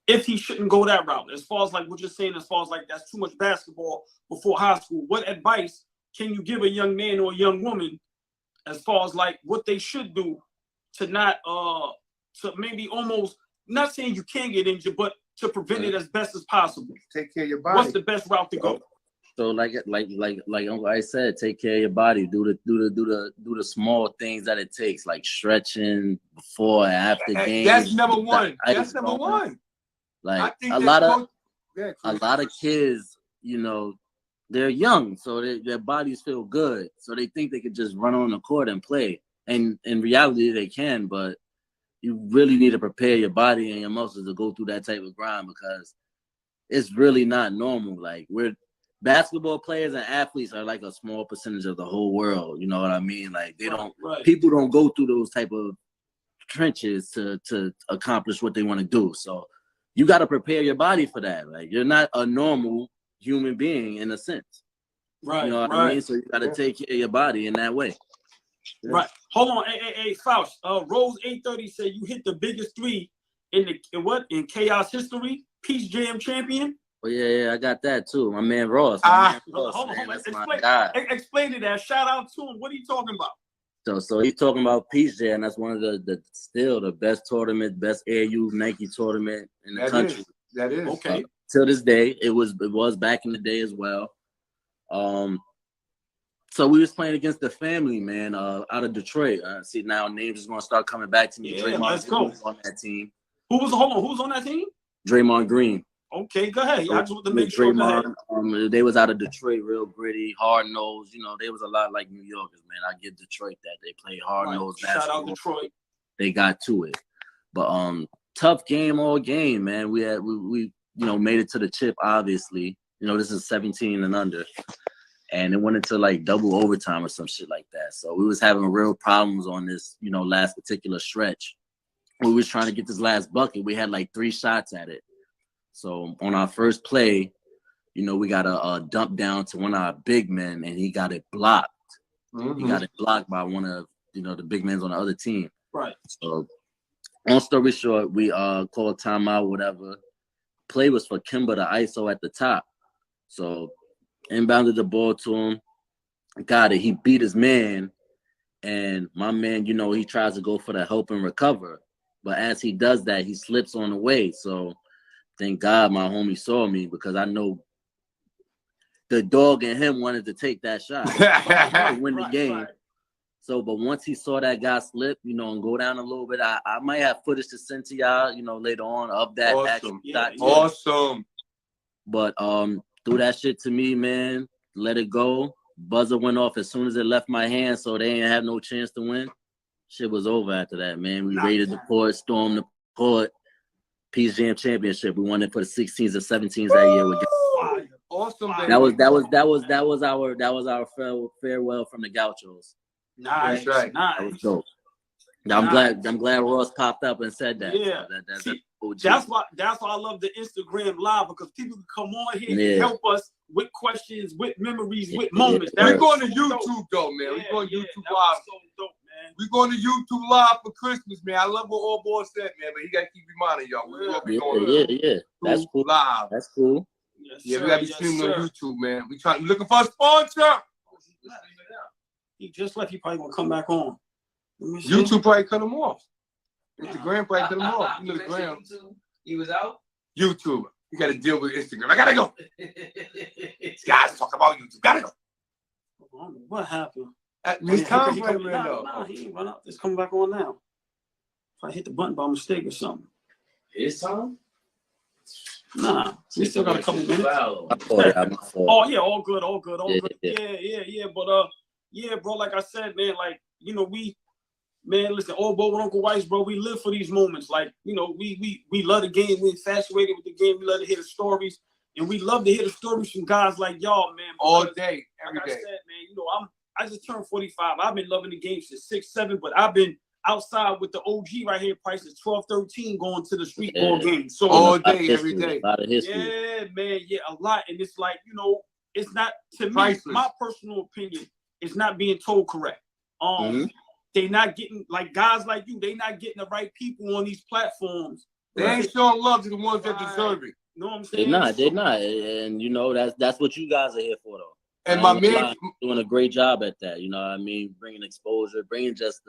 if he shouldn't go that route? As far as like what you're saying, as far as like that's too much basketball before high school, what advice can you give a young man or a young woman as far as like what they should do to not to maybe almost, not saying you can't get injured, but to prevent it as best as possible? Take care of your body. What's the best route to go? So like I said, take care of your body. Do the small things that it takes, like stretching before and after games. That's number one. That's number one. Like a lot of kids, you know, they're young, so their bodies feel good, so they think they could just run on the court and play. And in reality, they can, but you really need to prepare your body and your muscles to go through that type of grind because it's really not normal. Like basketball players and athletes are like a small percentage of the whole world. You know what I mean? Like people don't go through those type of trenches to accomplish what they want to do. So you got to prepare your body for that. Like you're not a normal human being in a sense. Right. You know what I mean? So you got to take care of your body in that way. Yeah. Right. Hold on. Hey, Fouch. Rose 830 said you hit the biggest three in Chaos history. Peace Jam champion. Oh yeah, I got that too. My man Ross. Hold on. Explain to that. Shout out to him. What are you talking about? So he's talking about Peace Jam. That's one of the still the best tournament, best AAU Nike tournament in the country. That is okay. Till this day, it was back in the day as well. So we was playing against the family, man, out of Detroit. See now names is gonna start coming back to me. Yeah, let's go. On that team. Who's on that team? Draymond Green. Okay, go ahead. I just want to make sure. They was out of Detroit, real gritty, hard nosed. You know, they was a lot like New Yorkers, man. I give Detroit that. They play hard nosed basketball. Shout out Detroit. They got to it, but tough game all game, man. We made it to the chip. Obviously, you know this is 17 and under, and it went into like double overtime or some shit like that. So we was having real problems on this, you know, last particular stretch. We was trying to get this last bucket. We had like 3 shots at it. So on our first play, you know, we got a dump down to one of our big men, and he got it blocked. Mm-hmm. He got it blocked by one of, you know, the big men on the other team. Right. So long story short, we called timeout, whatever. Play was for Kimba to ISO at the top. So inbounded the ball to him. Got it. He beat his man. And my man, you know, he tries to go for the help and recover. But as he does that, he slips on the way. So thank God my homie saw me because I know the dog and him wanted to take that shot. Win the game. Right. So, but once he saw that guy slip, you know, and go down a little bit, I might have footage to send to y'all, you know, later on of that action. Awesome. But threw that shit to me, man. Let it go. Buzzer went off as soon as it left my hand, so they ain't have no chance to win. Shit was over after that, man. We raided the court, stormed the court. Peace Jam Championship. We won it for the 16s and 17s that year. Awesome. That was our farewell from the Gauchos. Nice, That's right. Nice. That was dope. Now, I'm glad Ross popped up and said that. Yeah. So that's why I love the Instagram live, because people can come on here and help us with questions, with memories, with moments. We're going to YouTube though, man. We're going to YouTube live. So dope, man. We're going to YouTube live for Christmas, man. I love what All Boy said, man, but he got to keep reminding y'all. We will be going yeah. That's cool. Live. That's cool. Yes, we got to be streaming on YouTube, man. We looking for a sponsor. He just left. He probably gonna come back on. YouTube probably cut him off. Instagram probably cut him off. You know the gram. He was out. YouTube. You got to deal with Instagram. I gotta go. Guys, talk about YouTube. Gotta go. What happened? His time frame ran out. Nah, he ain't run out. It's coming back on now. If I hit the button by mistake or something. His time? Nah, we still got a couple minutes. Oh yeah, all good. Yeah. But bro, like I said, man, like, you know, listen, All Boy with Uncle Weiss, bro, we live for these moments. Like, you know, we love the game. We're infatuated with the game. We love to hear the stories, and we love to hear the stories from guys like y'all, man. All day, every like day. I said, man, you know, I just turned 45. I've been loving the game since 6, 7, but I've been outside with the OG right here, prices 12, 13, going to the street ball game. So all day, every day. A lot of history. Yeah, man, a lot. And it's like, you know, it's not, to me, my personal opinion, it's not being told correct. They not getting, like guys like you, they not getting the right people on these platforms. They ain't showing love to the ones that deserve it. You know what I'm saying? They're not. And you know, that's what you guys are here for, though. And my man doing a great job at that. You know what I mean? Bringing exposure, bringing just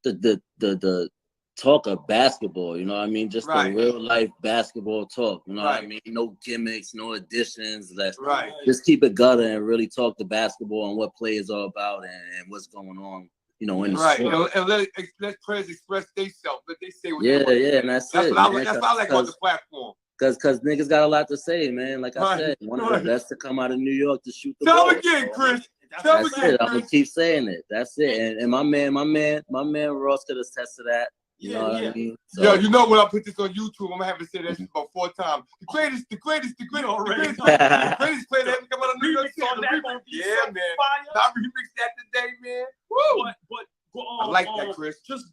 the talk of basketball. You know what I mean? Just the real life basketball talk. You know what I mean? No gimmicks, no additions. Let's just keep it gutter and really talk the basketball and what play is all about and what's going on. You know, in the sport. And let players express themselves. Let they say what they want. And that's it. That's what I like about the platform. Because niggas got a lot to say, man. Like I said, one of the best to come out of New York to shoot the ball. Tell again, Chris. That's it. I'm gonna keep saying it. That's it. And my man Ross could attest to that. You know what I mean? So, yo, you know when I put this on YouTube, I'm gonna have to say that shit about 4 times. The greatest player that ever come out of New York City. Yeah, man. I remixed that today, man. Woo! But I like that, Chris. Just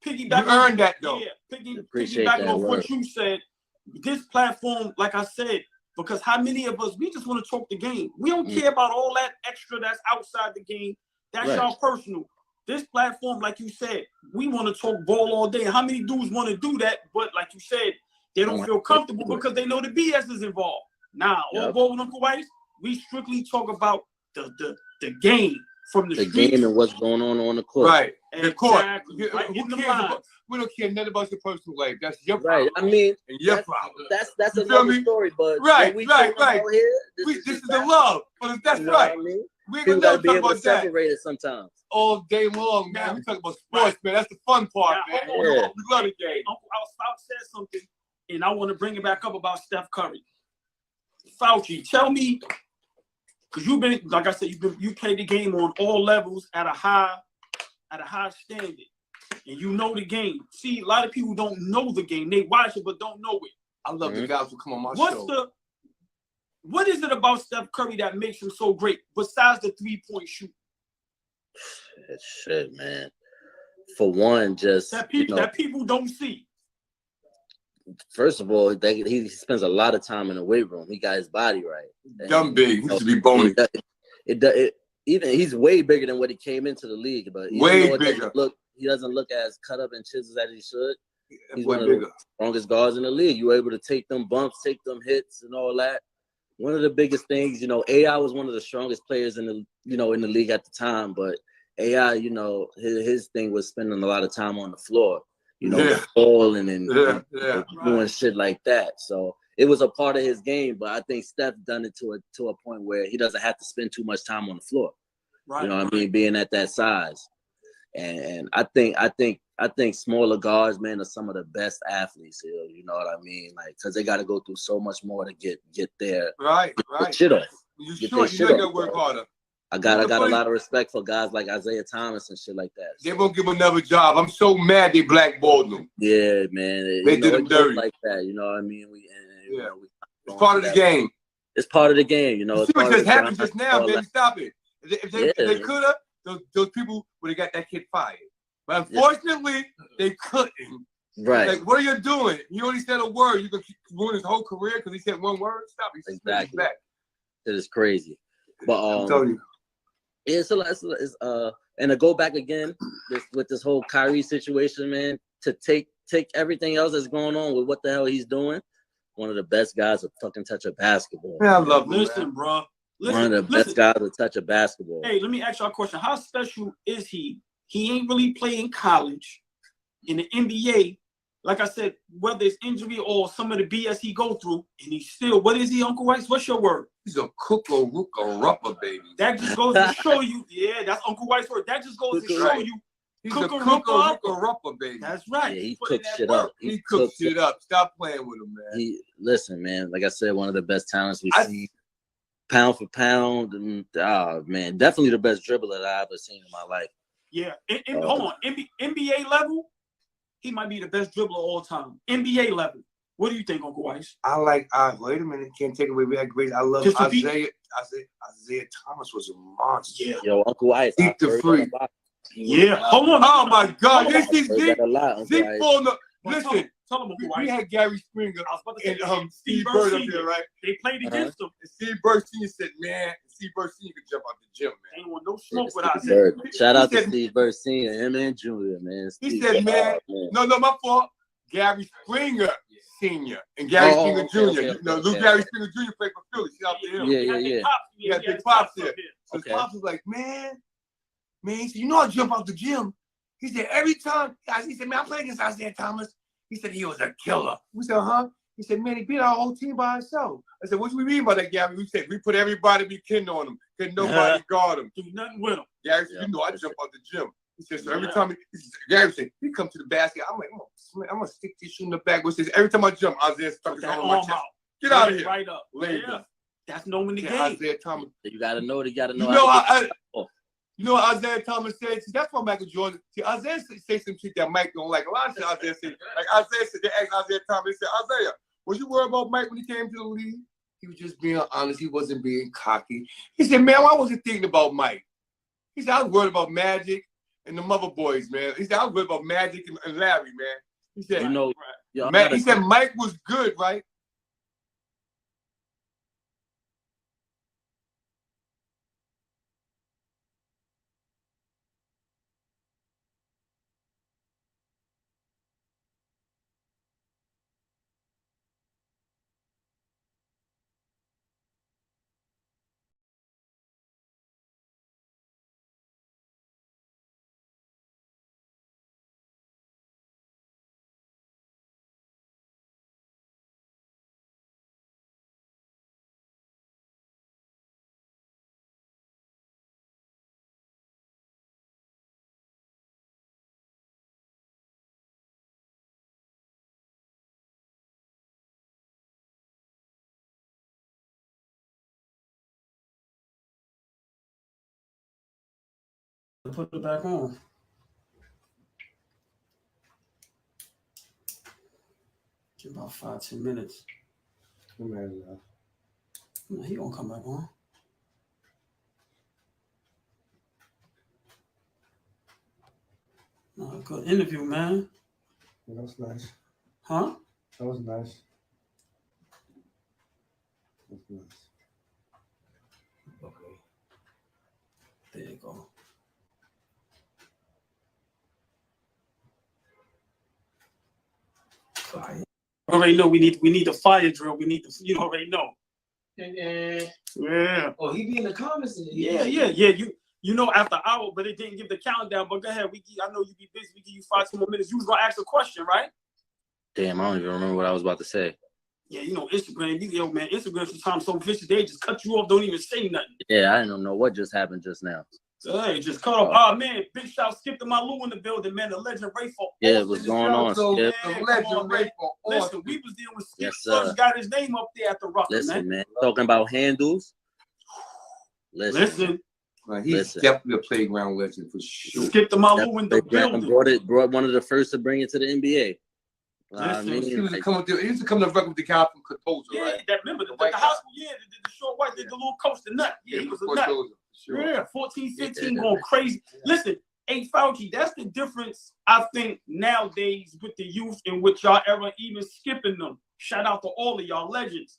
piggyback. You earned that, though. Yeah, piggyback on what you said. This platform, like I said, because how many of us, we just want to talk the game. We don't care about all that extra that's outside the game. That's y'all personal. This platform, like you said, we want to talk ball all day. How many dudes want to do that? But like you said, they don't feel comfortable because they know the BS is involved. Now, All Boy with Uncle Weiss, we strictly talk about the game from the streets. Game and what's going on the court. Right. Exactly. The court. Right. We don't care nothing about your personal life. That's your problem. Right. I mean, and your problem. That's another story. But right. Here, this is the love. But that's right. I mean? We ain't gonna be able to separate it sometimes. All day long, man. We talk about sports, man. That's the fun part, man. We love the game. Uncle Fouch said something, and I want to bring it back up about Steph Curry. Fouch, tell me, because you've been, like I said, you played the game on all levels at a high standard, and you know the game. See, a lot of people don't know the game. They watch it but don't know it. I love the guys who come on my show. What is it about Steph Curry that makes him so great besides the 3-point shoot? Shit, man. For one, just that people don't see. First of all, he spends a lot of time in the weight room. He got his body right. Dumb big. He used to be bony. Even he's way bigger than what he came into the league. But way bigger. He doesn't look as cut up and chiseled as he should. He's one of the strongest guards in the league. You were able to take them bumps, take them hits, and all that. One of the biggest things, you know, AI was one of the strongest players in the league at the time. But AI, you know, his thing was spending a lot of time on the floor, you know, falling and doing shit like that. So it was a part of his game. But I think Steph done it to a point where he doesn't have to spend too much time on the floor. Right. You know what I mean? Being at that size. And I think smaller guards, man, are some of the best athletes here. You know what I mean? Like, because they got to go through so much more to get there. Right. Shit off. You sure you got to work harder. I got a lot of respect for guys like Isaiah Thomas and shit like that. They won't give him another job. I'm so mad they blackballed him. Yeah, man. They did him dirty like that. You know what I mean? It's part of the game. It's part of the game. You know. You see what just happened just now, baby. Stop it. If they could have, those people would have got that kid fired. But unfortunately, they couldn't. Right. Like, what are you doing? You only said a word. You can ruin his whole career because he said one word. Stop. He's exactly. Back. It is crazy. But I'm telling you. Yeah, so let's and to go back again with this whole Kyrie situation, man, to take everything else that's going on with what the hell he's doing. One of the best guys to fucking touch a basketball. Man, I love him, Listen, bro. One of the best guys to touch a basketball. Hey, let me ask y'all a question. How special is he? He ain't really played in college. In the NBA, like I said, whether it's injury or some of the BS he go through, and he's still, what is he, Uncle Weiss? What's your word? He's a cooker-rooker-rupper, baby. That just goes to show you, yeah, that's Uncle Weiss' word. That just goes to show you. He's a cooker-rooker-rupper, baby. That's right. Yeah, he cooks shit up. He cooks shit up. Stop playing with him, man. Listen, man, like I said, one of the best talents we've seen. Pound for pound, and man, definitely the best dribbler that I've ever seen in my life. Yeah, hold on, NBA level, he might be the best dribbler of all time. NBA level, what do you think, Uncle Weiss? I like. Wait a minute, can't take away. We had great. I love Isaiah. Isaiah Thomas was a monster. Yeah. Yo, Uncle Weiss. Deep the free. Yeah, hold on. Oh my God, this is Zeke on the. Listen. We had Gary Springer and Steve Bird up there, right? They played against him. And Steve Bird Sr. said, man, Steve Bird Sr. could jump out the gym, man. Ain't want no smoke with Isaiah. Shout out to Steve Bird Sr., him and Junior, man. He said, man, no, my fault. Gary Springer Sr. and Gary Springer Jr. You know, Gary Springer Jr. played for Philly. Shout out to him. Yeah. He got big pops there. So his pops was like, man, he said, you know I jump out the gym. He said, every time, he said, man, I played against Isaiah Thomas. He said he was a killer. We said, huh? He said, man, he beat our whole team by himself. I said, what do we mean by that, Gary? We said, we put everybody we can on him. Couldn't nobody guard him. Do nothing with him. Gary said, you know, I jump out the gym. He said, so every time Gary said, he come to the basket, I'm like, I'm going to stick this shit in the back. Which says, every time I jump, Isaiah stuck his arm on my chest. Get out of here. Right up. Yeah. That's known in the game. Isaiah Thomas. You got to know. You know what Isaiah Thomas said? See, that's why Michael Jordan. See, Isaiah say some shit that Mike don't like. A lot of shit Isaiah said. Like Isaiah said, they asked Isaiah Thomas, they said, Isaiah, was you worried about Mike when he came to the league? He was just being honest. He wasn't being cocky. He said, man, why was he thinking about Mike? He said, I was worried about Magic and the Mother Boys, man. He said, I was worried about Magic and Larry, man. He said, he said, Mike was good, right? Put it back on. Give about 5-10 minutes. No, he gonna come back on. No, good interview, man. Yeah, that was nice. Huh? That was nice. That's nice. Okay. There you go. Fire. Already know we need the fire drill. We need the, you already know. Yeah. Oh, he be in the comments. Yeah. You know after hour, but it didn't give the countdown. But go ahead. I know you be busy. We give you 5 more minutes. You was gonna ask a question, right? Damn, I don't even remember what I was about to say. Yeah, you know Instagram. Yo, man, Instagram sometimes so vicious they just cut you off. Don't even say nothing. Yeah, I don't know what just happened just now. Hey, just cut off. Oh man, big shout Skip to my Lou in the building, man. The legend Rayful. Yeah, what's going on, Skip? The legend Rayful. Listen, we was dealing with Skip. Fouch got his name up there at the Rucker, man. Talking about handles. Listen. Man, he's definitely a playground legend for sure. Skip the Malu in the building. Brought one of the first to bring it to the NBA. Listen, he used to come to work with the guy from Cardozo, right? Yeah, remember the high school, the short white, the little coach, the nut. Yeah, he was a nut. Sure. Yeah, 14, 15, going crazy. Listen, hey, Fouchy, that's the difference, I think, nowadays with the youth in which y'all ever even skipping them. Shout out to all of y'all legends.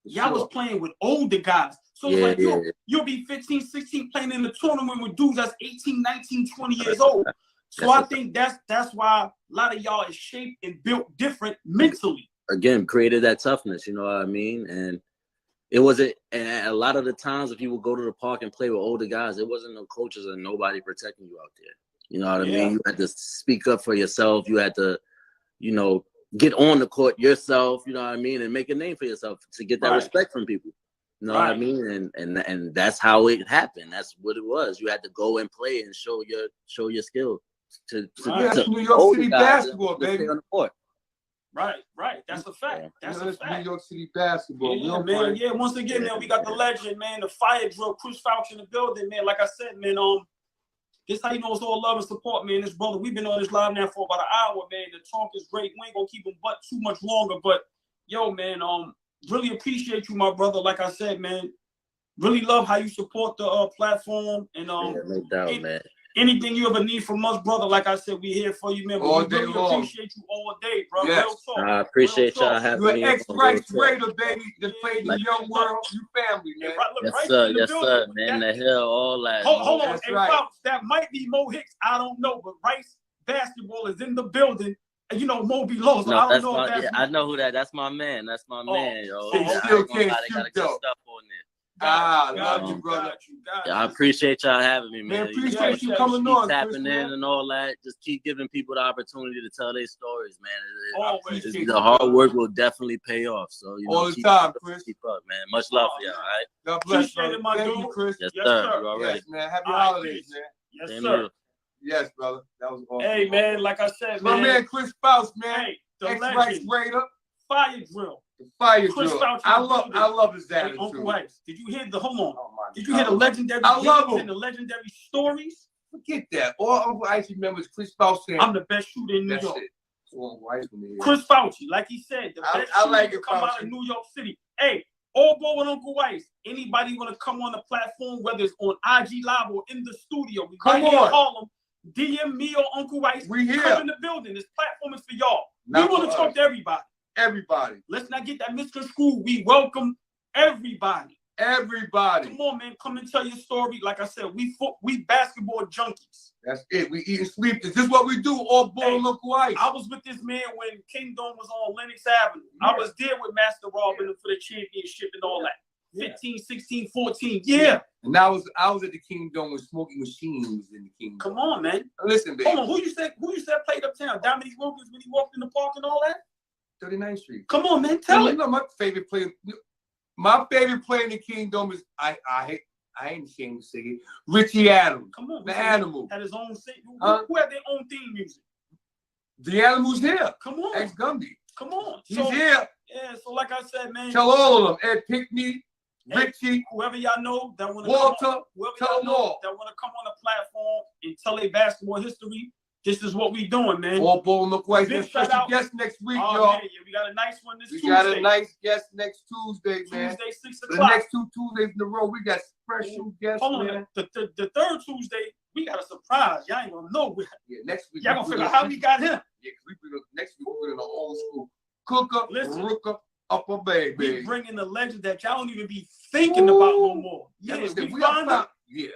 Y'all was playing with older guys. So it's like, you'll be 15, 16 playing in the tournament with dudes that's 18, 19, 20 years old. So I think that's why a lot of y'all is shaped and built different mentally. Again, created that toughness, you know what I mean? And it wasn't, and a lot of the times if you would go to the park and play with older guys, it wasn't no coaches or nobody protecting you out there. You know what I mean? You had to speak up for yourself. You had to, you know, get on the court yourself, you know what I mean, and make a name for yourself to get that respect from people. You know what I mean? And that's how it happened. That's what it was. You had to go and play and show your skill to New York City basketball, baby. On the court. Right. That's a fact. That's a fact. New York City basketball. Yeah, man. Yeah, once again, man, we got the legend, man, the fire drill, Chris Fouch in the building, man. Like I said, man, this how you know it's all love and support, man. This brother, we've been on this live now for about an hour, man. The talk is great. We ain't gonna keep him but too much longer, but yo, man, really appreciate you, my brother. Like I said, man, really love how you support the platform and no doubt, man. Anything you ever need from us, brother, like I said, we here for you, man. All we day really long. Appreciate you all day, bro. Yes. Real talk. I appreciate y'all having me. You're an ex-Rice Raider, baby. That played in the young world. You family, man. Yes, sir, man. The hell, all that. Hold on. Hey, Fouch, that might be Mo Hicks. I don't know, but Rice basketball is in the building. And you know, Moby Lowe. So I don't know if that's I know who that. That's my man. That's my man, yo. He still can't shoot, though. Stuff on there. Love you, brother. I appreciate y'all having me, man. Appreciate you coming on, tapping in and all that. Just keep giving people the opportunity to tell their stories, man. The hard work will definitely pay off. So you know, all the time, Chris. Keep up, man. Much love for y'all. All right. God bless you, my dude. Thank you, Chris. Yes, sir. You already. Yes, man. Happy holidays, man. Yes, sir. Yes, brother. That was awesome. Hey, man. Like I said, my man Chris Fouch, man. Hey, the ex-Rice Raider. Fire drill. The fire drill. I love his attitude. Uncle Rice, did you hear the Did you hear the legendary? I love him. And the legendary stories. Forget that. All Uncle Ice remembers Chris Fouch saying, "I'm the best shooter in New York." Chris Fouch, like he said, the best shooter to come out of New York City. Hey, all ball with Uncle Ice. Anybody want to come on the platform, whether it's on IG Live or in the studio? We come right on. Here, Harlem. DM me or Uncle Ice. We here. Come in the building. This platform is for y'all. We want to talk to everybody. Everybody. Let's not get that misconstrued. We welcome everybody. Everybody. Come on, man. Come and tell your story. Like I said, we basketball junkies. That's it. We eat and sleep. This is what we do. All ball and Uncle Ice. I was with this man when Kingdom was on Lenox Avenue. Yeah. I was there with Master Robin for the championship and all that. 15, 16, 14. Yeah. And I was at the Kingdom when Smoking Machine was in the Kingdom. Come on, man. Listen, baby. Hold on. Who you said played uptown? Dominique Wilkins when he walked in the park and all that? 39th Street. Come on, man. Tell it. You know my favorite player in the Kingdom is I ain't ashamed to say it. Richie Adams. Come on, the Animal. Had his own thing. Who had their own theme music? The Animal's here. Come on. Ex Gumby. Come on. He's here. Yeah. So like I said, man. Tell all of them. Ed Pickney, Richie, whoever y'all know that want to Walter. Tell them all that want to come on the platform and tell their basketball history. This is what we doing, man. All ball and look white. Special guest next week, y'all. Man, we got a nice one this Tuesday. We got a nice guest next Tuesday, man. Tuesday, 6 o'clock. The next 2 Tuesdays in a row, we got special guests, man. The third Tuesday, we got a surprise. Y'all ain't gonna know. Yeah, next week. Y'all gonna figure out how we got him. Yeah, because next week we're in the old school. Cooker, Rooker, Upper Bay, baby. We bringing the legend that y'all don't even be thinking about no more. Yeah, we find it. Yeah,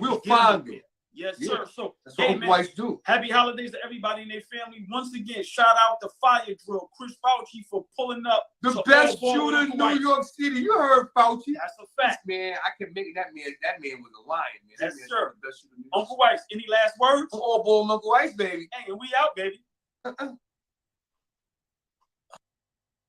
we'll find it. Yes, sir. So that's what Whites do. Happy holidays to everybody in their family. Once again, shout out to Fire Drill, Chris Fouch for pulling up. The best shooter in New York City. You heard Fouch. That's a fact. Man, I can make that man. That man was a lion, man. Yes, sir. Uncle White, any last words? All ball, Uncle White, baby. Hey, and we out, baby.